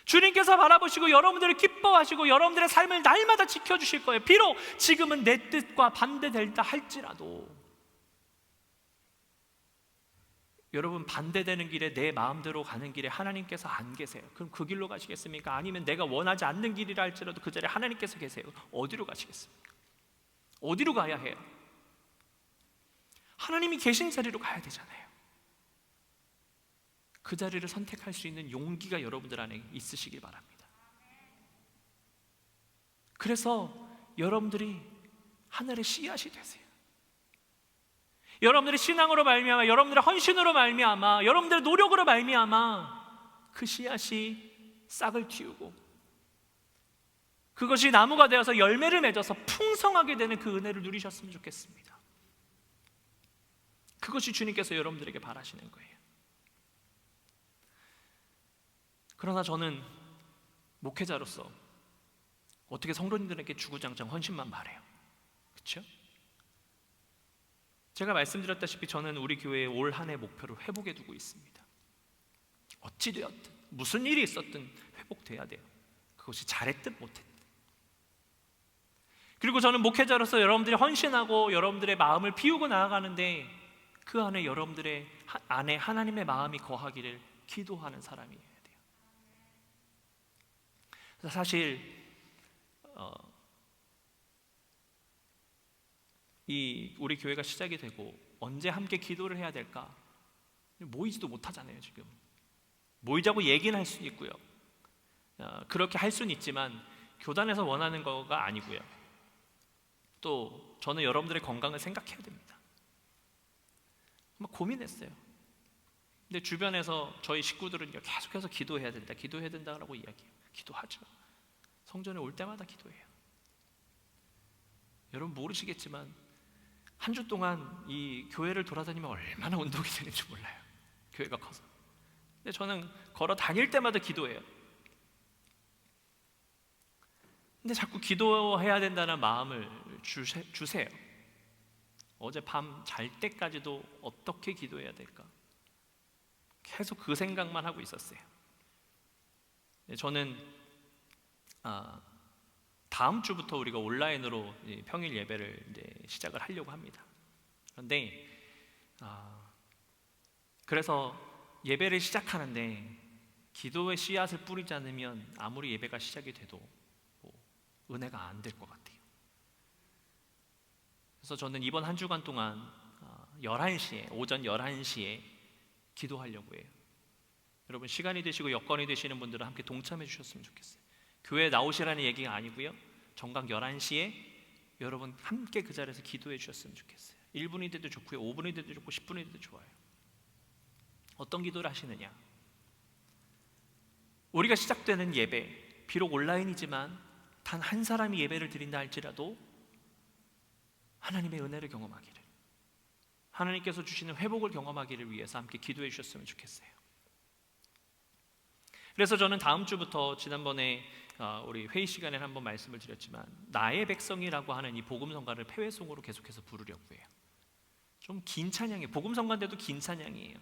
주님께서 바라보시고 여러분들을 기뻐하시고 여러분들의 삶을 날마다 지켜주실 거예요. 비록 지금은 내 뜻과 반대된다 할지라도, 여러분, 반대되는 길에 내 마음대로 가는 길에 하나님께서 안 계세요. 그럼 그 길로 가시겠습니까? 아니면 내가 원하지 않는 길이라 할지라도 그 자리에 하나님께서 계세요. 어디로 가시겠습니까? 어디로 가야 해요? 하나님이 계신 자리로 가야 되잖아요. 그 자리를 선택할 수 있는 용기가 여러분들 안에 있으시길 바랍니다. 그래서 여러분들이 하늘의 씨앗이 되세요. 여러분들의 신앙으로 말미암아, 여러분들의 헌신으로 말미암아, 여러분들의 노력으로 말미암아 그 씨앗이 싹을 틔우고 그것이 나무가 되어서 열매를 맺어서 풍성하게 되는 그 은혜를 누리셨으면 좋겠습니다. 그것이 주님께서 여러분들에게 바라시는 거예요. 그러나 저는 목회자로서 어떻게 성도님들에게 주구장창 헌신만 바래요? 그렇죠? 제가 말씀드렸다시피 저는 우리 교회의 올 한 해 목표를 회복에 두고 있습니다. 어찌 되었든 무슨 일이 있었든 회복돼야 돼요. 그것이 잘했든 못했든. 그리고 저는 목회자로서 여러분들이 헌신하고 여러분들의 마음을 비우고 나아가는데 그 안에 여러분들의 안에 하나님의 마음이 거하기를 기도하는 사람이어야 돼요. 사실 이 우리 교회가 시작이 되고 언제 함께 기도를 해야 될까? 모이지도 못하잖아요. 지금 모이자고 얘기는 할 수 있고요, 그렇게 할 수는 있지만 교단에서 원하는 거가 아니고요. 또 저는 여러분들의 건강을 생각해야 됩니다. 막 고민했어요. 근데 주변에서 저희 식구들은 계속해서 기도해야 된다라고 이야기해요. 기도하죠. 성전에 올 때마다 기도해요. 여러분 모르시겠지만 한 주 동안 이 교회를 돌아다니면 얼마나 운동이 되는지 몰라요. 교회가 커서. 근데 저는 걸어 다닐 때마다 기도해요. 근데 자꾸 기도해야 된다는 마음을 주세요. 어제 밤 잘 때까지도 어떻게 기도해야 될까? 계속 그 생각만 하고 있었어요. 저는 다음 주부터 우리가 온라인으로 평일 예배를 이제 시작을 하려고 합니다. 그런데 그래서 예배를 시작하는데 기도의 씨앗을 뿌리지 않으면 아무리 예배가 시작이 돼도 은혜가 안 될 것 같아요. 그래서 저는 이번 한 주간 동안 11시에 오전 11시에 기도하려고 해요. 여러분 시간이 되시고 여건이 되시는 분들은 함께 동참해 주셨으면 좋겠어요. 교회에 나오시라는 얘기가 아니고요, 정각 11시에 여러분 함께 그 자리에서 기도해 주셨으면 좋겠어요. 1분이 돼도 좋고요, 5분이 돼도 좋고 10분이 돼도 좋아요. 어떤 기도를 하시느냐? 우리가 시작되는 예배, 비록 온라인이지만 단 한 사람이 예배를 드린다 할지라도 하나님의 은혜를 경험하기를, 하나님께서 주시는 회복을 경험하기를 위해서 함께 기도해 주셨으면 좋겠어요. 그래서 저는 다음 주부터, 지난번에 우리 회의 시간에 한번 말씀을 드렸지만 나의 백성이라고 하는 이 복음성가를 폐회송으로 계속해서 부르려고 해요. 좀 긴 찬양이에요. 복음성가인데도 긴 찬양이에요.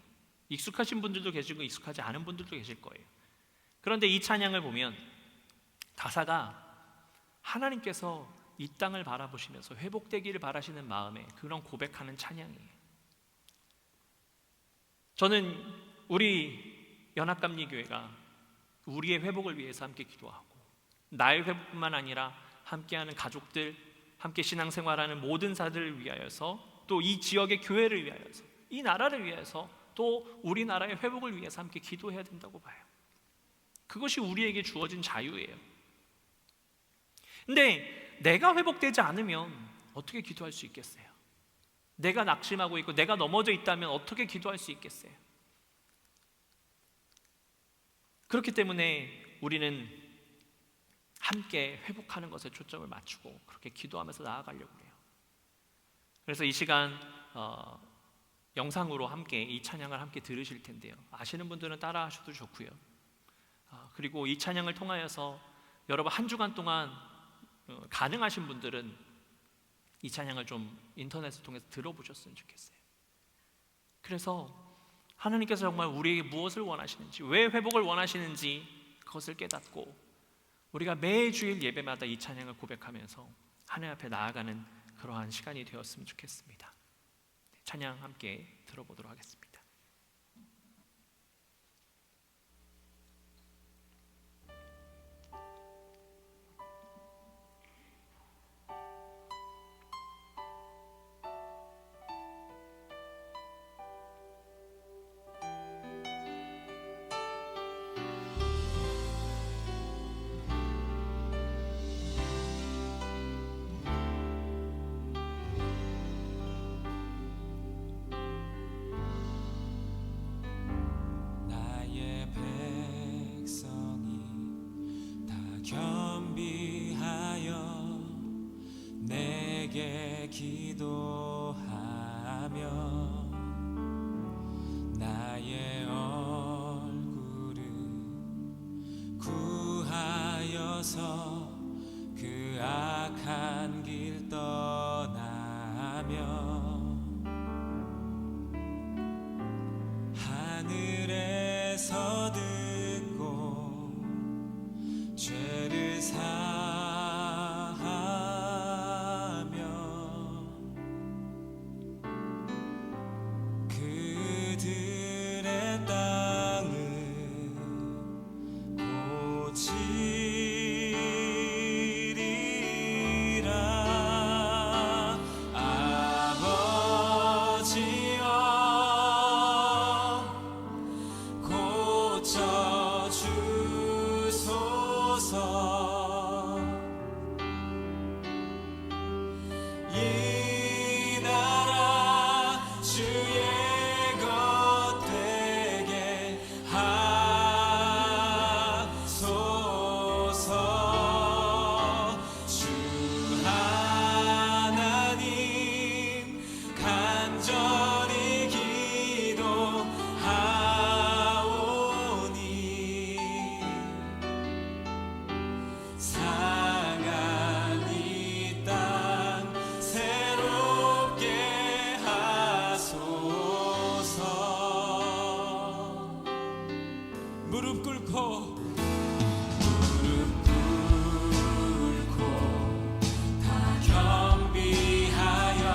익숙하신 분들도 계시고 익숙하지 않은 분들도 계실 거예요. 그런데 이 찬양을 보면 가사가 하나님께서 이 땅을 바라보시면서 회복되기를 바라시는 마음에 그런 고백하는 찬양이에요. 저는 우리 연합감리교회가 우리의 회복을 위해서 함께 기도하고, 나의 회복뿐만 아니라 함께하는 가족들, 함께 신앙생활하는 모든 사람들을 위하여서, 또 이 지역의 교회를 위하여서, 이 나라를 위해서, 또 우리나라의 회복을 위해서 함께 기도해야 된다고 봐요. 그것이 우리에게 주어진 자유예요. 근데 내가 회복되지 않으면 어떻게 기도할 수 있겠어요? 내가 낙심하고 있고 내가 넘어져 있다면 어떻게 기도할 수 있겠어요? 그렇기 때문에 우리는 함께 회복하는 것에 초점을 맞추고 그렇게 기도하면서 나아가려고 해요. 그래서 이 시간 영상으로 함께 이 찬양을 함께 들으실 텐데요, 아시는 분들은 따라 하셔도 좋고요. 그리고 이 찬양을 통하여서 여러분 한 주간 동안 가능하신 분들은 이 찬양을 좀 인터넷을 통해서 들어보셨으면 좋겠어요. 그래서 하나님께서 정말 우리에게 무엇을 원하시는지, 왜 회복을 원하시는지 그것을 깨닫고 우리가 매주일 예배마다 이 찬양을 고백하면서 하나님 앞에 나아가는 그러한 시간이 되었으면 좋겠습니다. 찬양 함께 들어보도록 하겠습니다. 기도하며 나의 얼굴을 구하여서 그 악한 길 떠나며 하늘에서 듣고 죄를 땅을 고치시고 무릎 꿇고 다 겸비하여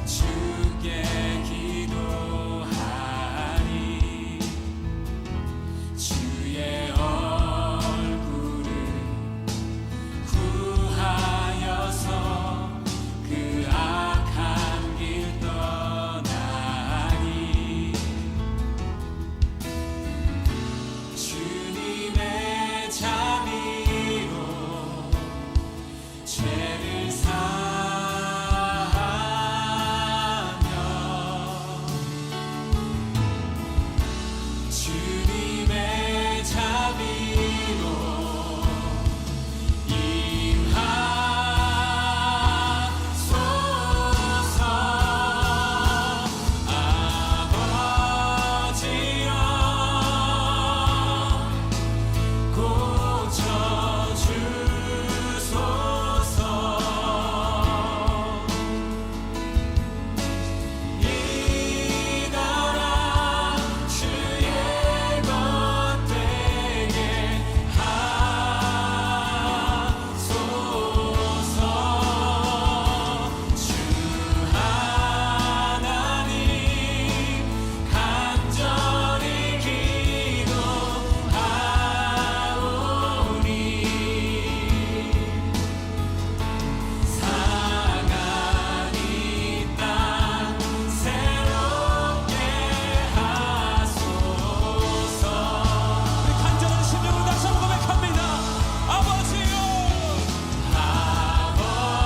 주께 기도하리. 주의 얼굴을 구하여서 그 악한 길 떠나니. 주님의 자비로 죄를 사하며 주님의 자비로 임하소서. 아버지여 고쳐주소서. 이 나라 주의 것 되게 하소서. 주 하나님 간절히 기도하오니. 상한 이 땅 새롭게 하소서. 우리 간절한 심령으로 다시 한번 고백합니다. 아버지여, 아버지여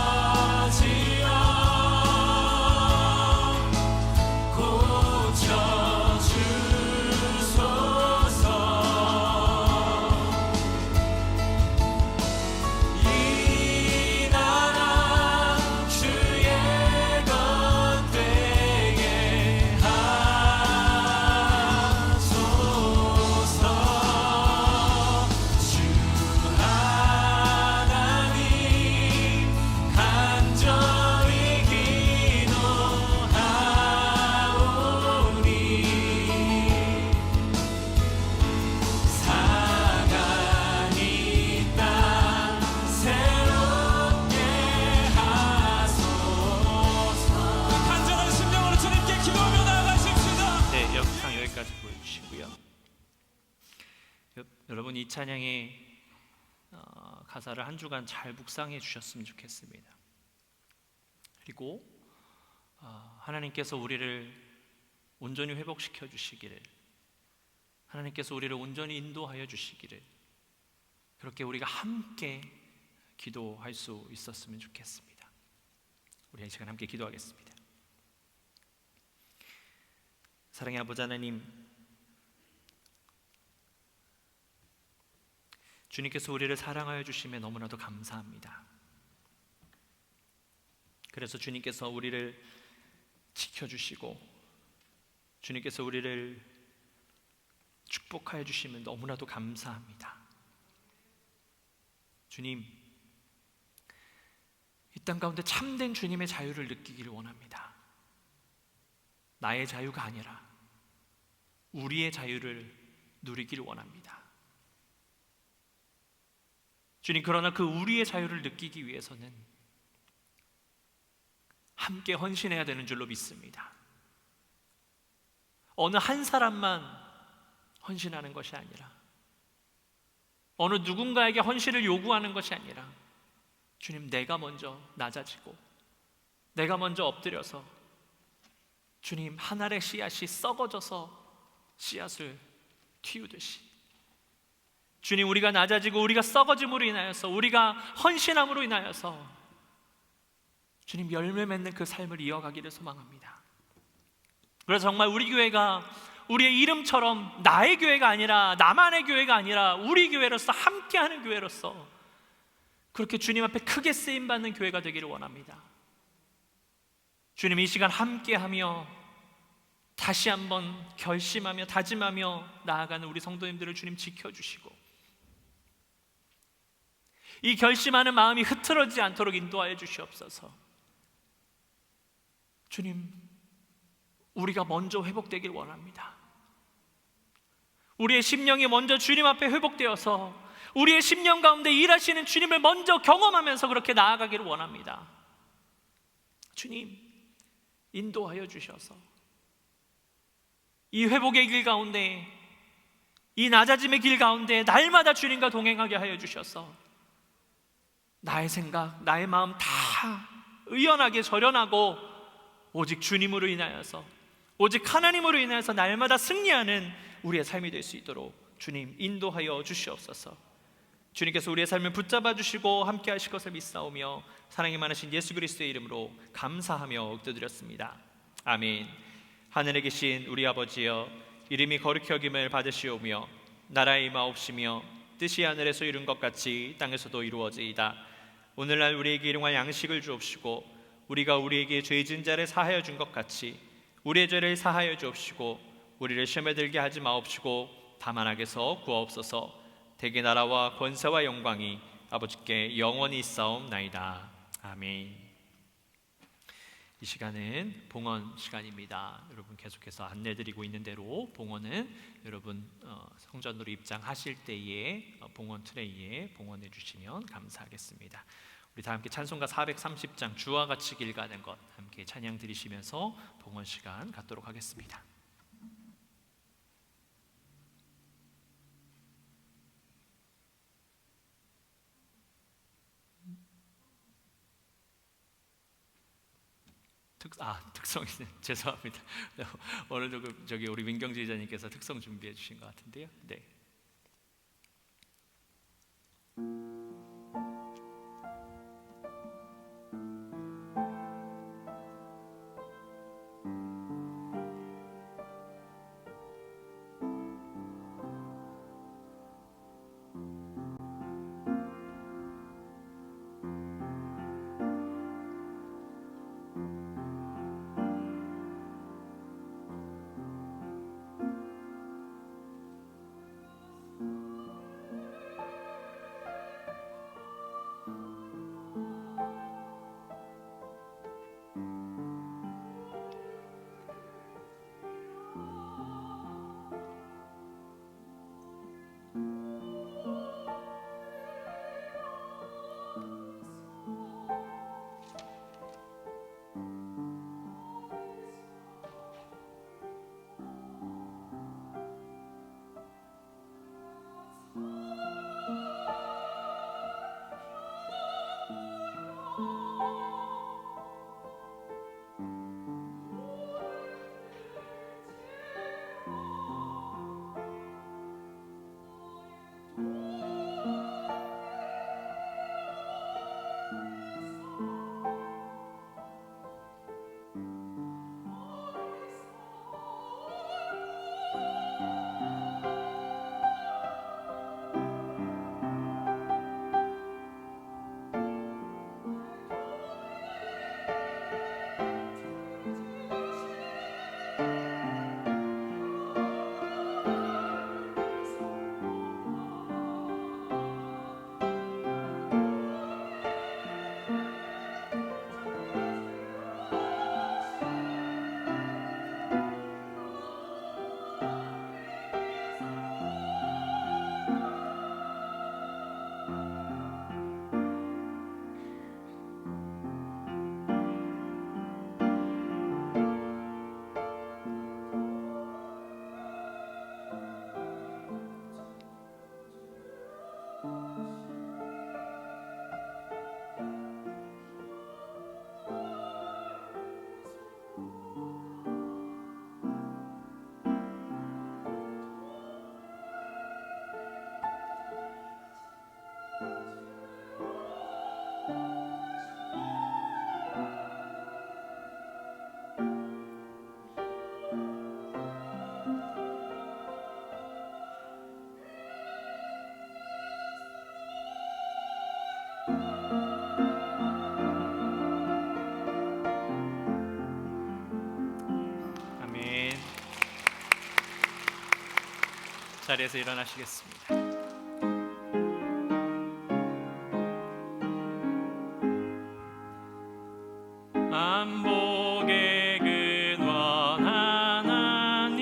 고쳐주소서. 이 나라 주의 것 되게 하소서. 주 하나님 간절히 기도하오니. 상한 이 땅 새롭게 하소서. 간절한 심령으로 주님께 기도하며 나아가십시다. 네, 영상 여기까지 보여주시고요. 여러분 이 찬양의 가사를 한 주간 잘 묵상해 주셨으면 좋겠습니다. 그리고 하나님께서 우리를 온전히 회복시켜 주시기를, 하나님께서 우리를 온전히 인도하여 주시기를, 그렇게 우리가 함께 기도할 수 있었으면 좋겠습니다. 우리 이 시간 함께 기도하겠습니다. 사랑의 아버지 하나님, 주님께서 우리를 사랑하여 주심에 너무나도 감사합니다. 그래서 주님께서 우리를 지켜주시고 주님께서 우리를 축복하여 주시면 너무나도 감사합니다. 주님, 이 땅 가운데 참된 주님의 자유를 느끼기를 원합니다. 나의 자유가 아니라 우리의 자유를 누리기를 원합니다. 주님, 그러나 그 우리의 자유를 느끼기 위해서는 함께 헌신해야 되는 줄로 믿습니다. 어느 한 사람만 헌신하는 것이 아니라, 어느 누군가에게 헌신을 요구하는 것이 아니라, 주님, 내가 먼저 낮아지고 내가 먼저 엎드려서 주님, 한 알의 씨앗이 썩어져서 씨앗을 틔우듯이 주님, 우리가 낮아지고 우리가 썩어짐으로 인하여서, 우리가 헌신함으로 인하여서 주님, 열매 맺는 그 삶을 이어가기를 소망합니다. 그래서 정말 우리 교회가 우리의 이름처럼 나의 교회가 아니라, 나만의 교회가 아니라 우리 교회로서, 함께하는 교회로서 그렇게 주님 앞에 크게 쓰임받는 교회가 되기를 원합니다. 주님, 이 시간 함께하며 다시 한번 결심하며 다짐하며 나아가는 우리 성도님들을 주님 지켜주시고, 이 결심하는 마음이 흐트러지지 않도록 인도하여 주시옵소서. 주님, 우리가 먼저 회복되길 원합니다. 우리의 심령이 먼저 주님 앞에 회복되어서 우리의 심령 가운데 일하시는 주님을 먼저 경험하면서 그렇게 나아가기를 원합니다. 주님, 인도하여 주셔서 이 회복의 길 가운데, 이 낮아짐의 길 가운데 날마다 주님과 동행하게 하여 주셔서 나의 생각, 나의 마음 다 의연하게 절연하고 오직 주님으로 인하여서, 오직 하나님으로 인하여서 날마다 승리하는 우리의 삶이 될 수 있도록 주님 인도하여 주시옵소서. 주님께서 우리의 삶을 붙잡아 주시고 함께 하실 것을 믿사오며 사랑이 많으신 예수 그리스도의 이름으로 감사하며 엎드렸습니다. 아멘. 하늘에 계신 우리 아버지여, 이름이 거룩히 여김을 받으시오며 나라의 임하옵시며 뜻이 하늘에서 이룬 것 같이 땅에서도 이루어지이다. 오늘날 우리에게 일용할 양식을 주옵시고 우리가 우리에게 죄 지은 자를 사하여 준 것 같이 우리의 죄를 사하여 주옵시고 우리를 시험에 들게 하지 마옵시고 다만 악에서 구하옵소서. 대개 나라와 권세와 영광이 아버지께 영원히 있사옵나이다. 아멘. 이 시간은 봉헌 시간입니다. 여러분 계속해서 안내드리고 있는 대로 봉헌은 여러분 성전으로 입장하실 때에 봉헌 트레이에 봉헌해 주시면 감사하겠습니다. 우리 다 함께 찬송가 430장 주와 같이 길 가는 것 함께 찬양 드리시면서 봉헌 시간 갖도록 하겠습니다. 특성 죄송합니다. 오늘도 저기 우리 민경지 기자님께서 특성 준비해 주신 것 같은데요. 네. 자리에서 일어나시겠습니다. 만복의 근원 하나님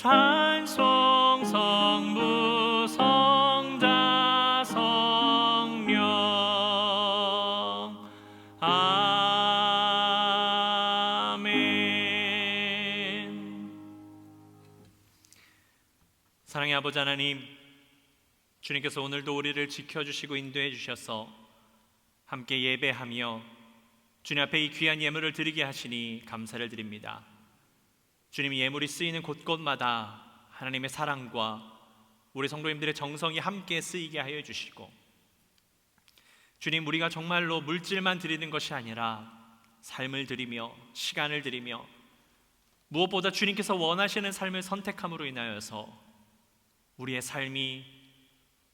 찬송 성부 성자 성령 아멘. 사랑의 아버지 하나님, 주님께서 오늘도 우리를 지켜주시고 인도해 주셔서 함께 예배하며 주님 앞에 이 귀한 예물을 드리게 하시니 감사를 드립니다. 주님, 예물이 쓰이는 곳곳마다 하나님의 사랑과 우리 성도님들의 정성이 함께 쓰이게 하여 주시고, 주님, 우리가 정말로 물질만 드리는 것이 아니라 삶을 드리며 시간을 드리며 무엇보다 주님께서 원하시는 삶을 선택함으로 인하여서 우리의 삶이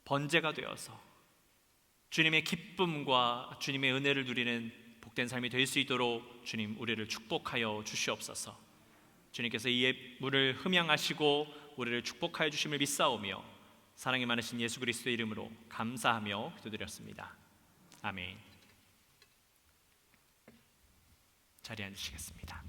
번제가 되어서 주님의 기쁨과 주님의 은혜를 누리는 복된 삶이 될 수 있도록 주님, 우리를 축복하여 주시옵소서. 주님께서 이 예물을 흠양하시고 우리를 축복하여 주심을 믿사오며 사랑이 많으신 예수 그리스도의 이름으로 감사하며 기도드렸습니다. 아멘. 자리에 앉으시겠습니다.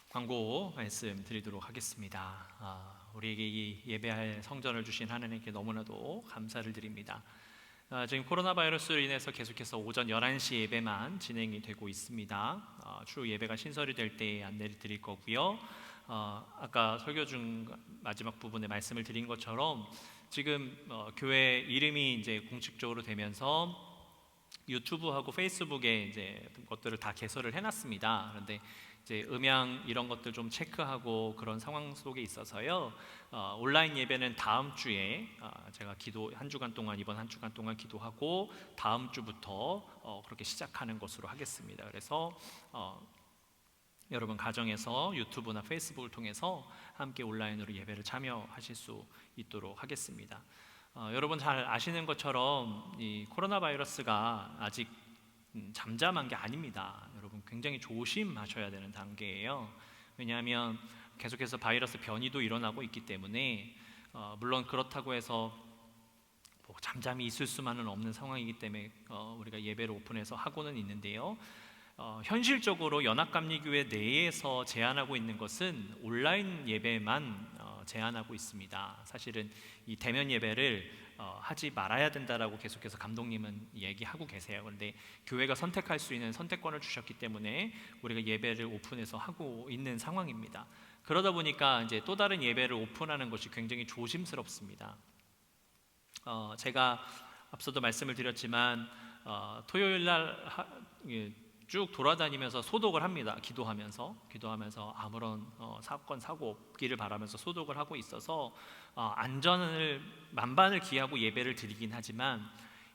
광고 말씀 드리도록 하겠습니다. 우리에게 이 예배할 성전을 주신 하나님께 너무나도 감사를 드립니다. 지금 코로나 바이러스로 인해서 계속해서 오전 11시 예배만 진행이 되고 있습니다. 추후 예배가 신설이 될 때 안내를 드릴 거고요. 아까 설교 중 마지막 부분에 말씀을 드린 것처럼 지금 교회 이름이 이제 공식적으로 되면서 유튜브하고 페이스북에 이제 것들을 다 개설을 해놨습니다. 그런데 이제 음향 이런 것들 좀 체크하고 그런 상황 속에 있어서요. 온라인 예배는 다음 주에 제가 기도 한 주간 동안 이번 한 주간 동안 기도하고 다음 주부터 그렇게 시작하는 것으로 하겠습니다. 그래서 여러분 가정에서 유튜브나 페이스북을 통해서 함께 온라인으로 예배를 참여하실 수 있도록 하겠습니다. 여러분 잘 아시는 것처럼 이 코로나 바이러스가 아직 잠잠한 게 아닙니다. 여러분 굉장히 조심하셔야 되는 단계예요. 왜냐하면 계속해서 바이러스 변이도 일어나고 있기 때문에 물론 그렇다고 해서 뭐 잠잠히 있을 수만은 없는 상황이기 때문에 우리가 예배를 오픈해서 하고는 있는데요. 현실적으로 연합감리교회 내에서 제한하고 있는 것은 온라인 예배만 제한하고 있습니다. 사실은 이 대면 예배를 하지 말아야 된다라고 계속해서 감독님은 얘기하고 계세요. 그런데 교회가 선택할 수 있는 선택권을 주셨기 때문에 우리가 예배를 오픈해서 하고 있는 상황입니다. 그러다 보니까 이제 또 다른 예배를 오픈하는 것이 굉장히 조심스럽습니다. 제가 앞서도 말씀을 드렸지만 토요일 날 쭉 돌아다니면서 소독을 합니다. 기도하면서 아무런 사건 사고 없기를 바라면서 소독을 하고 있어서 안전을 만반을 기하고 예배를 드리긴 하지만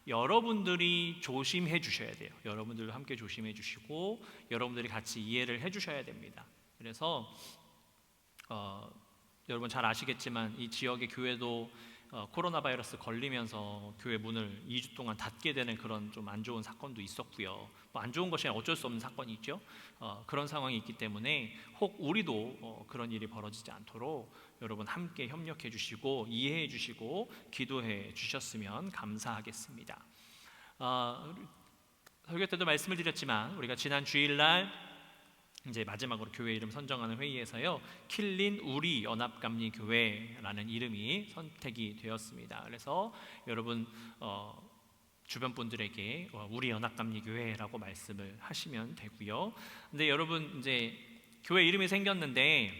여러분들이 조심해 주셔야 돼요. 여러분들도 함께 조심해 주시고 여러분들이 같이 이해를 해 주셔야 됩니다. 그래서 여러분 잘 아시겠지만 이 지역의 교회도 코로나 바이러스 걸리면서 교회 문을 2주 동안 닫게 되는 그런 좀 안 좋은 사건도 있었고요. 뭐 안 좋은 것이 어쩔 수 없는 사건이 있죠. 그런 상황이 있기 때문에 혹 우리도 그런 일이 벌어지지 않도록 여러분 함께 협력해 주시고 이해해 주시고 기도해 주셨으면 감사하겠습니다. 설교 때도 말씀을 드렸지만 우리가 지난 주일날 이제 마지막으로 교회 이름 선정하는 회의에서요, 킬린 우리 연합감리교회라는 이름이 선택이 되었습니다. 그래서 여러분 주변 분들에게 우리 연합감리교회라고 말씀을 하시면 되고요. 근데 여러분 이제 교회 이름이 생겼는데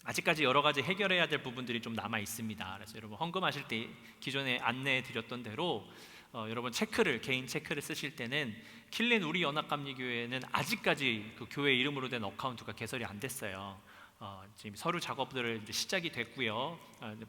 아직까지 여러 가지 해결해야 될 부분들이 좀 남아 있습니다. 그래서 여러분 헌금하실 때 기존에 안내해 드렸던 대로 여러분 개인 체크를 쓰실 때는 킬린 우리 연합감리교회는 아직까지 그 교회 이름으로 된 어카운트가 개설이 안 됐어요. 지금 서류 작업들을 이제 시작이 됐고요.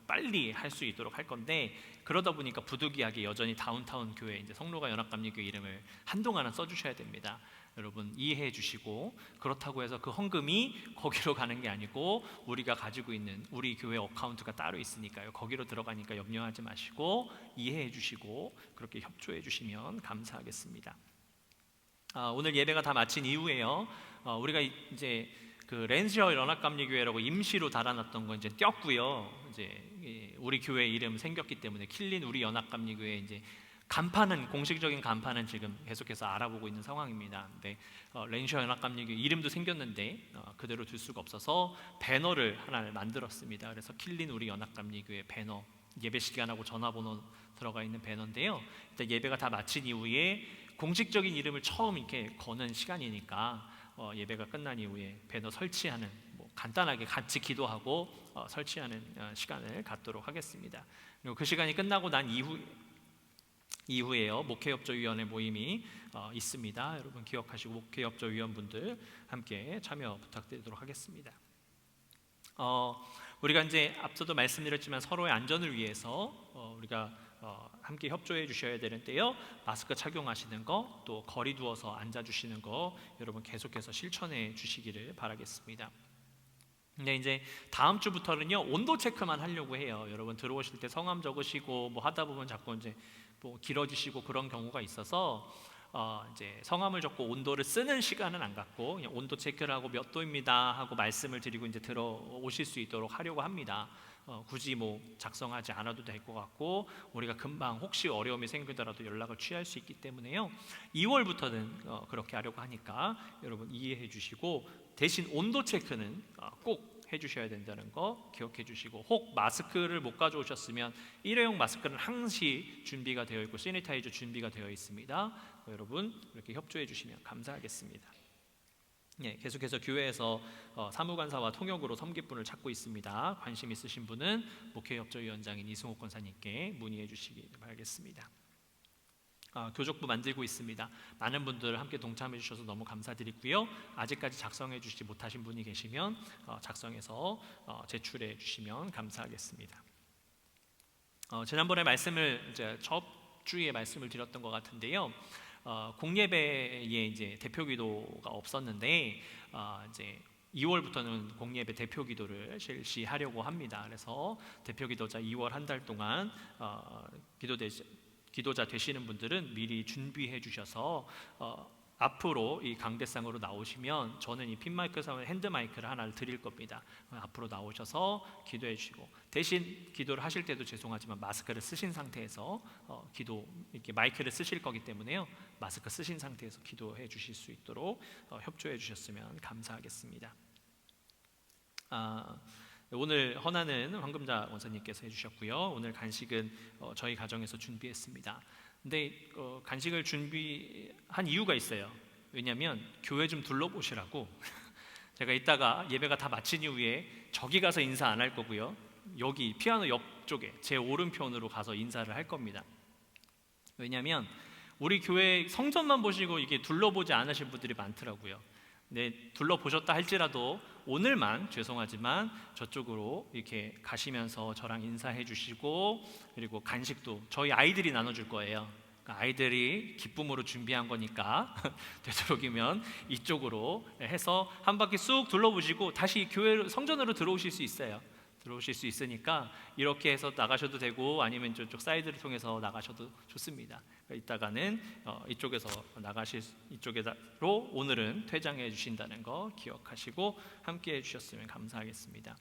빨리 할 수 있도록 할 건데 그러다 보니까 부득이하게 여전히 다운타운 교회 이제 성로가 연합감리교회 이름을 한동안은 써주셔야 됩니다. 여러분 이해해 주시고 그렇다고 해서 그 헌금이 거기로 가는 게 아니고 우리가 가지고 있는 우리 교회 어카운트가 따로 있으니까요. 거기로 들어가니까 염려하지 마시고 이해해 주시고 그렇게 협조해 주시면 감사하겠습니다. 오늘 예배가 다 마친 이후에요. 우리가 이제 그 랜시어 연합감리교회라고 임시로 달아놨던 거 이제 뗐고요. 이제 우리 교회 이름 생겼기 때문에 킬린 우리 연합감리교회 이제 간판은 공식적인 간판은 지금 계속해서 알아보고 있는 상황입니다. 근데 렌셔 연합감리교 이름도 생겼는데 그대로 둘 수가 없어서 배너를 하나를 만들었습니다. 그래서 킬린 우리 연합감리교의 배너, 예배 시간하고 전화번호 들어가 있는 배너인데요. 일단 예배가 다 마친 이후에 공식적인 이름을 처음 이렇게 거는 시간이니까 예배가 끝난 이후에 배너 설치하는, 간단하게 같이 기도하고 설치하는 시간을 갖도록 하겠습니다. 그리고 그 시간이 끝나고 난 이후에요, 목회협조위원회 모임이 있습니다. 여러분 기억하시고 목회협조위원분들 함께 참여 부탁드리도록 하겠습니다. 우리가 이제 앞서도 말씀드렸지만 서로의 안전을 위해서 우리가 함께 협조해 주셔야 되는데요, 마스크 착용하시는 거, 또 거리 두어서 앉아 주시는 거 여러분 계속해서 실천해 주시기를 바라겠습니다. 근데 이제 다음 주부터는요, 온도 체크만 하려고 해요. 여러분 들어오실 때 성함 적으시고 뭐 하다 보면 자꾸 이제 뭐 길어지시고 그런 경우가 있어서 이제 성함을 적고 온도를 쓰는 시간은 안 갖고 그냥 온도 체크를 하고 몇 도입니다 하고 말씀을 드리고 이제 들어오실 수 있도록 하려고 합니다. 굳이 뭐 작성하지 않아도 될 것 같고, 우리가 금방 혹시 어려움이 생기더라도 연락을 취할 수 있기 때문에요, 2월부터는 그렇게 하려고 하니까 여러분 이해해 주시고, 대신 온도 체크는 꼭 해주셔야 된다는 거 기억해 주시고, 혹 마스크를 못 가져오셨으면 일회용 마스크는 항시 준비가 되어 있고 세니타이저 준비가 되어 있습니다. 여러분 이렇게 협조해 주시면 감사하겠습니다. 네, 계속해서 교회에서 사무관사와 통역으로 섬기분을 찾고 있습니다. 관심 있으신 분은 목회협조위원장인 이승옥 권사님께 문의해 주시기 바라겠습니다. 교족부 만들고 있습니다. 많은 분들 함께 동참해 주셔서 너무 감사드리고요. 아직까지 작성해 주시지 못하신 분이 계시면 작성해서 제출해 주시면 감사하겠습니다. 지난번에 말씀을 이제 첫 주에 말씀을 드렸던 것 같은데요, 공예배에 이제 대표기도가 없었는데 이제 2월부터는 공예배 대표기도를 실시하려고 합니다. 그래서 대표기도자 2월 한 달 동안 기도자 되시는 분들은 미리 준비해 주셔서 앞으로 이 강대상으로 나오시면 저는 이 핀마이크 상을 핸드마이크를 하나를 드릴 겁니다. 앞으로 나오셔서 기도해 주시고, 대신 기도를 하실 때도 죄송하지만 마스크를 쓰신 상태에서 이렇게 마이크를 쓰실 거기 때문에요, 마스크 쓰신 상태에서 기도해 주실 수 있도록 협조해 주셨으면 감사하겠습니다. 오늘 헌화는 황금자 원사님께서 해주셨고요. 오늘 간식은 저희 가정에서 준비했습니다. 근데 간식을 준비한 이유가 있어요. 왜냐하면 교회 좀 둘러보시라고. 제가 이따가 예배가 다 마친 이후에 저기 가서 인사 안 할 거고요, 여기 피아노 옆쪽에 제 오른편으로 가서 인사를 할 겁니다. 왜냐하면 우리 교회 성전만 보시고 이게 둘러보지 않으신 분들이 많더라고요. 네, 둘러보셨다 할지라도 오늘만 죄송하지만 저쪽으로 이렇게 가시면서 저랑 인사해 주시고, 그리고 간식도 저희 아이들이 나눠줄 거예요. 그러니까 아이들이 기쁨으로 준비한 거니까 되도록이면 이쪽으로 해서 한 바퀴 쑥 둘러보시고 다시 교회 성전으로 들어오실 수 있어요. 들어오실 수 있으니까 이렇게 해서 나가셔도 되고, 아니면 저쪽 사이드를 통해서 나가셔도 좋습니다. 그러니까 이따가는 이쪽에서 이쪽으로 오늘은 퇴장해 주신다는 거 기억하시고 함께 해주셨으면 감사하겠습니다.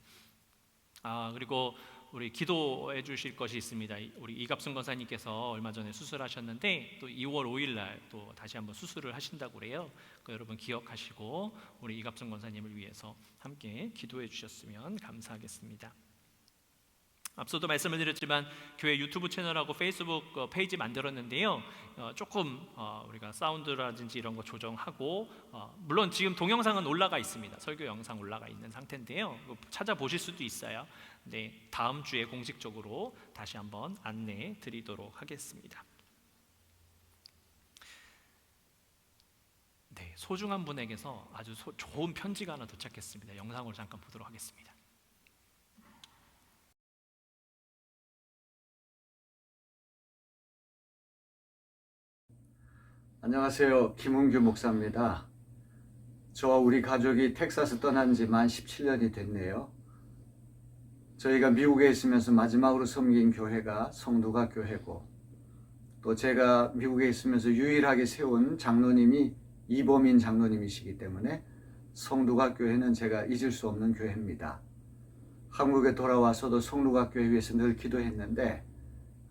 그리고 우리 기도해 주실 것이 있습니다. 우리 이갑순 권사님께서 얼마 전에 수술하셨는데 또 2월 5일 날 또 다시 한번 수술을 하신다고 그래요. 그러니까 여러분 기억하시고 우리 이갑순 권사님을 위해서 함께 기도해 주셨으면 감사하겠습니다. 앞서도 말씀을 드렸지만 교회 유튜브 채널하고 페이스북 페이지 만들었는데요, 조금 우리가 사운드라든지 이런 거 조정하고, 물론 지금 동영상은 올라가 있습니다. 설교 영상 올라가 있는 상태인데요, 찾아보실 수도 있어요. 네, 다음 주에 공식적으로 다시 한번 안내 드리도록 하겠습니다. 네, 소중한 분에게서 아주 좋은 편지가 하나 도착했습니다. 영상으로 잠깐 보도록 하겠습니다. 안녕하세요. 김은규 목사입니다. 저와 우리 가족이 텍사스 떠난 지 만 17년이 됐네요. 저희가 미국에 있으면서 마지막으로 섬긴 교회가 성도가 교회고, 또 제가 미국에 있으면서 유일하게 세운 장로님이 이범인 장로님이시기 때문에 성도가 교회는 제가 잊을 수 없는 교회입니다. 한국에 돌아와서도 성도가 교회 위해서 늘 기도했는데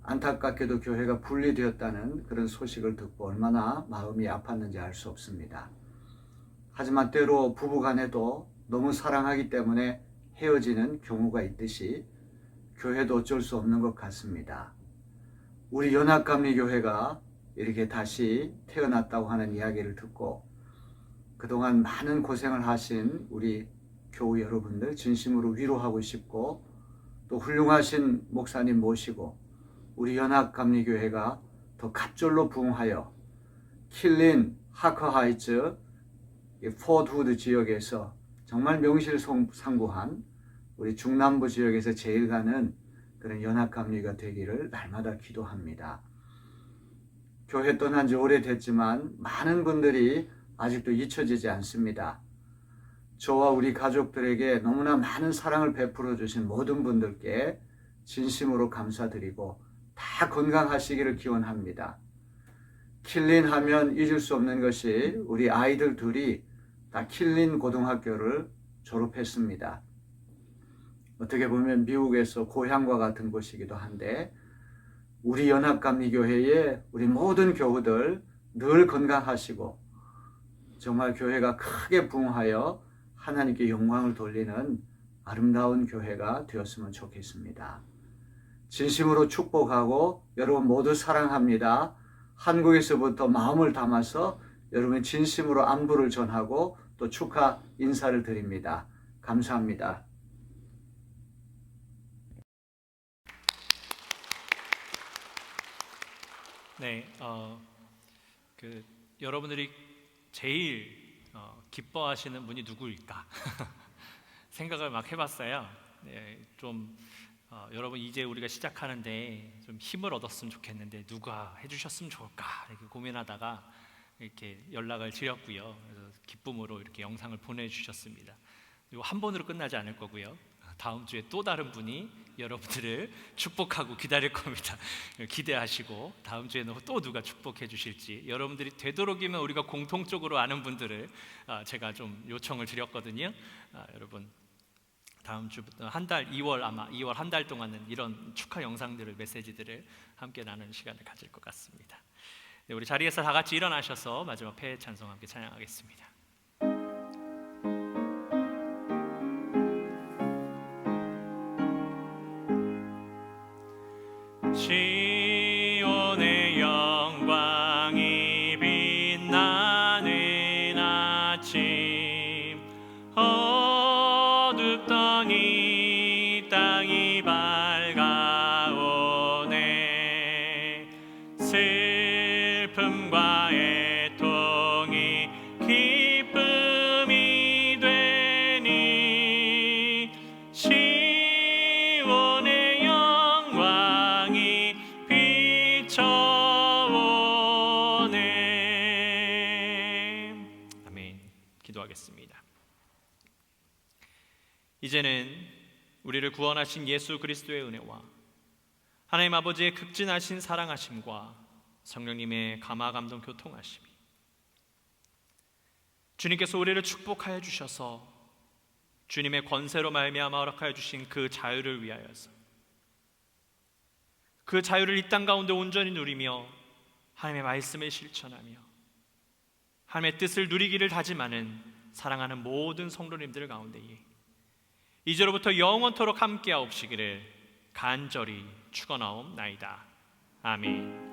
안타깝게도 교회가 분리되었다는 그런 소식을 듣고 얼마나 마음이 아팠는지 알 수 없습니다. 하지만 때로 부부간에도 너무 사랑하기 때문에 헤어지는 경우가 있듯이 교회도 어쩔 수 없는 것 같습니다. 우리 연합감리교회가 이렇게 다시 태어났다고 하는 이야기를 듣고 그동안 많은 고생을 하신 우리 교우 여러분들 진심으로 위로하고 싶고, 또 훌륭하신 목사님 모시고 우리 연합감리교회가 더 갑절로 부흥하여 킬린, 하커하이츠, 포드후드 지역에서 정말 명실상부한 우리 중남부 지역에서 제일 가는 그런 연합감리가 되기를 날마다 기도합니다. 교회 떠난 지 오래됐지만 많은 분들이 아직도 잊혀지지 않습니다. 저와 우리 가족들에게 너무나 많은 사랑을 베풀어 주신 모든 분들께 진심으로 감사드리고 다 건강하시기를 기원합니다. 킬린 하면 잊을 수 없는 것이 우리 아이들 둘이 다 킬린 고등학교를 졸업했습니다. 어떻게 보면 미국에서 고향과 같은 곳이기도 한데, 우리 연합감리교회의 우리 모든 교우들 늘 건강하시고 정말 교회가 크게 부흥하여 하나님께 영광을 돌리는 아름다운 교회가 되었으면 좋겠습니다. 진심으로 축복하고 여러분 모두 사랑합니다. 한국에서부터 마음을 담아서 여러분 진심으로 안부를 전하고 또 축하 인사를 드립니다. 감사합니다. 네, 여러분들이 제일 기뻐하시는 분이 누구일까 생각을 막 해봤어요. 네, 여러분 이제 우리가 시작하는데 좀 힘을 얻었으면 좋겠는데 누가 해주셨으면 좋을까 이렇게 고민하다가 이렇게 연락을 드렸고요. 그래서 기쁨으로 이렇게 영상을 보내주셨습니다. 그리고 한 번으로 끝나지 않을 거고요. 다음 주에 또 다른 분이 여러분들을 축복하고 기다릴 겁니다. 기대하시고 다음 주에는 또 누가 축복해 주실지, 여러분들이 되도록이면 우리가 공통적으로 아는 분들을 제가 좀 요청을 드렸거든요. 여러분 다음 주부터 한 달, 2월 한 달 동안은 이런 축하 영상들을, 메시지들을 함께 나누는 시간을 가질 것 같습니다. 네, 우리 자리에서 다 같이 일어나셔서 마지막 폐 찬송 함께 찬양하겠습니다. 시온의 영광이 빛나는 아침, 어둡던 이 땅이 밝아오네. 슬픔과 애통이 기쁨이 되니 시온의 영광이 비춰오네. 아멘. 기도하겠습니다. 이제는 우리를 구원하신 예수 그리스도의 은혜와 하나님 아버지의 극진하신 사랑하심과 성령님의 감화 감동 교통하심이, 주님께서 우리를 축복하여 주셔서 주님의 권세로 말미암아 허락하여 주신 그 자유를 위하여서, 그 자유를 이 땅 가운데 온전히 누리며 하나님의 말씀을 실천하며 하나님의 뜻을 누리기를 다짐하는 사랑하는 모든 성도님들 가운데에 이제로부터 영원토록 함께하옵시기를 간절히 축원하옵나이다. 아멘.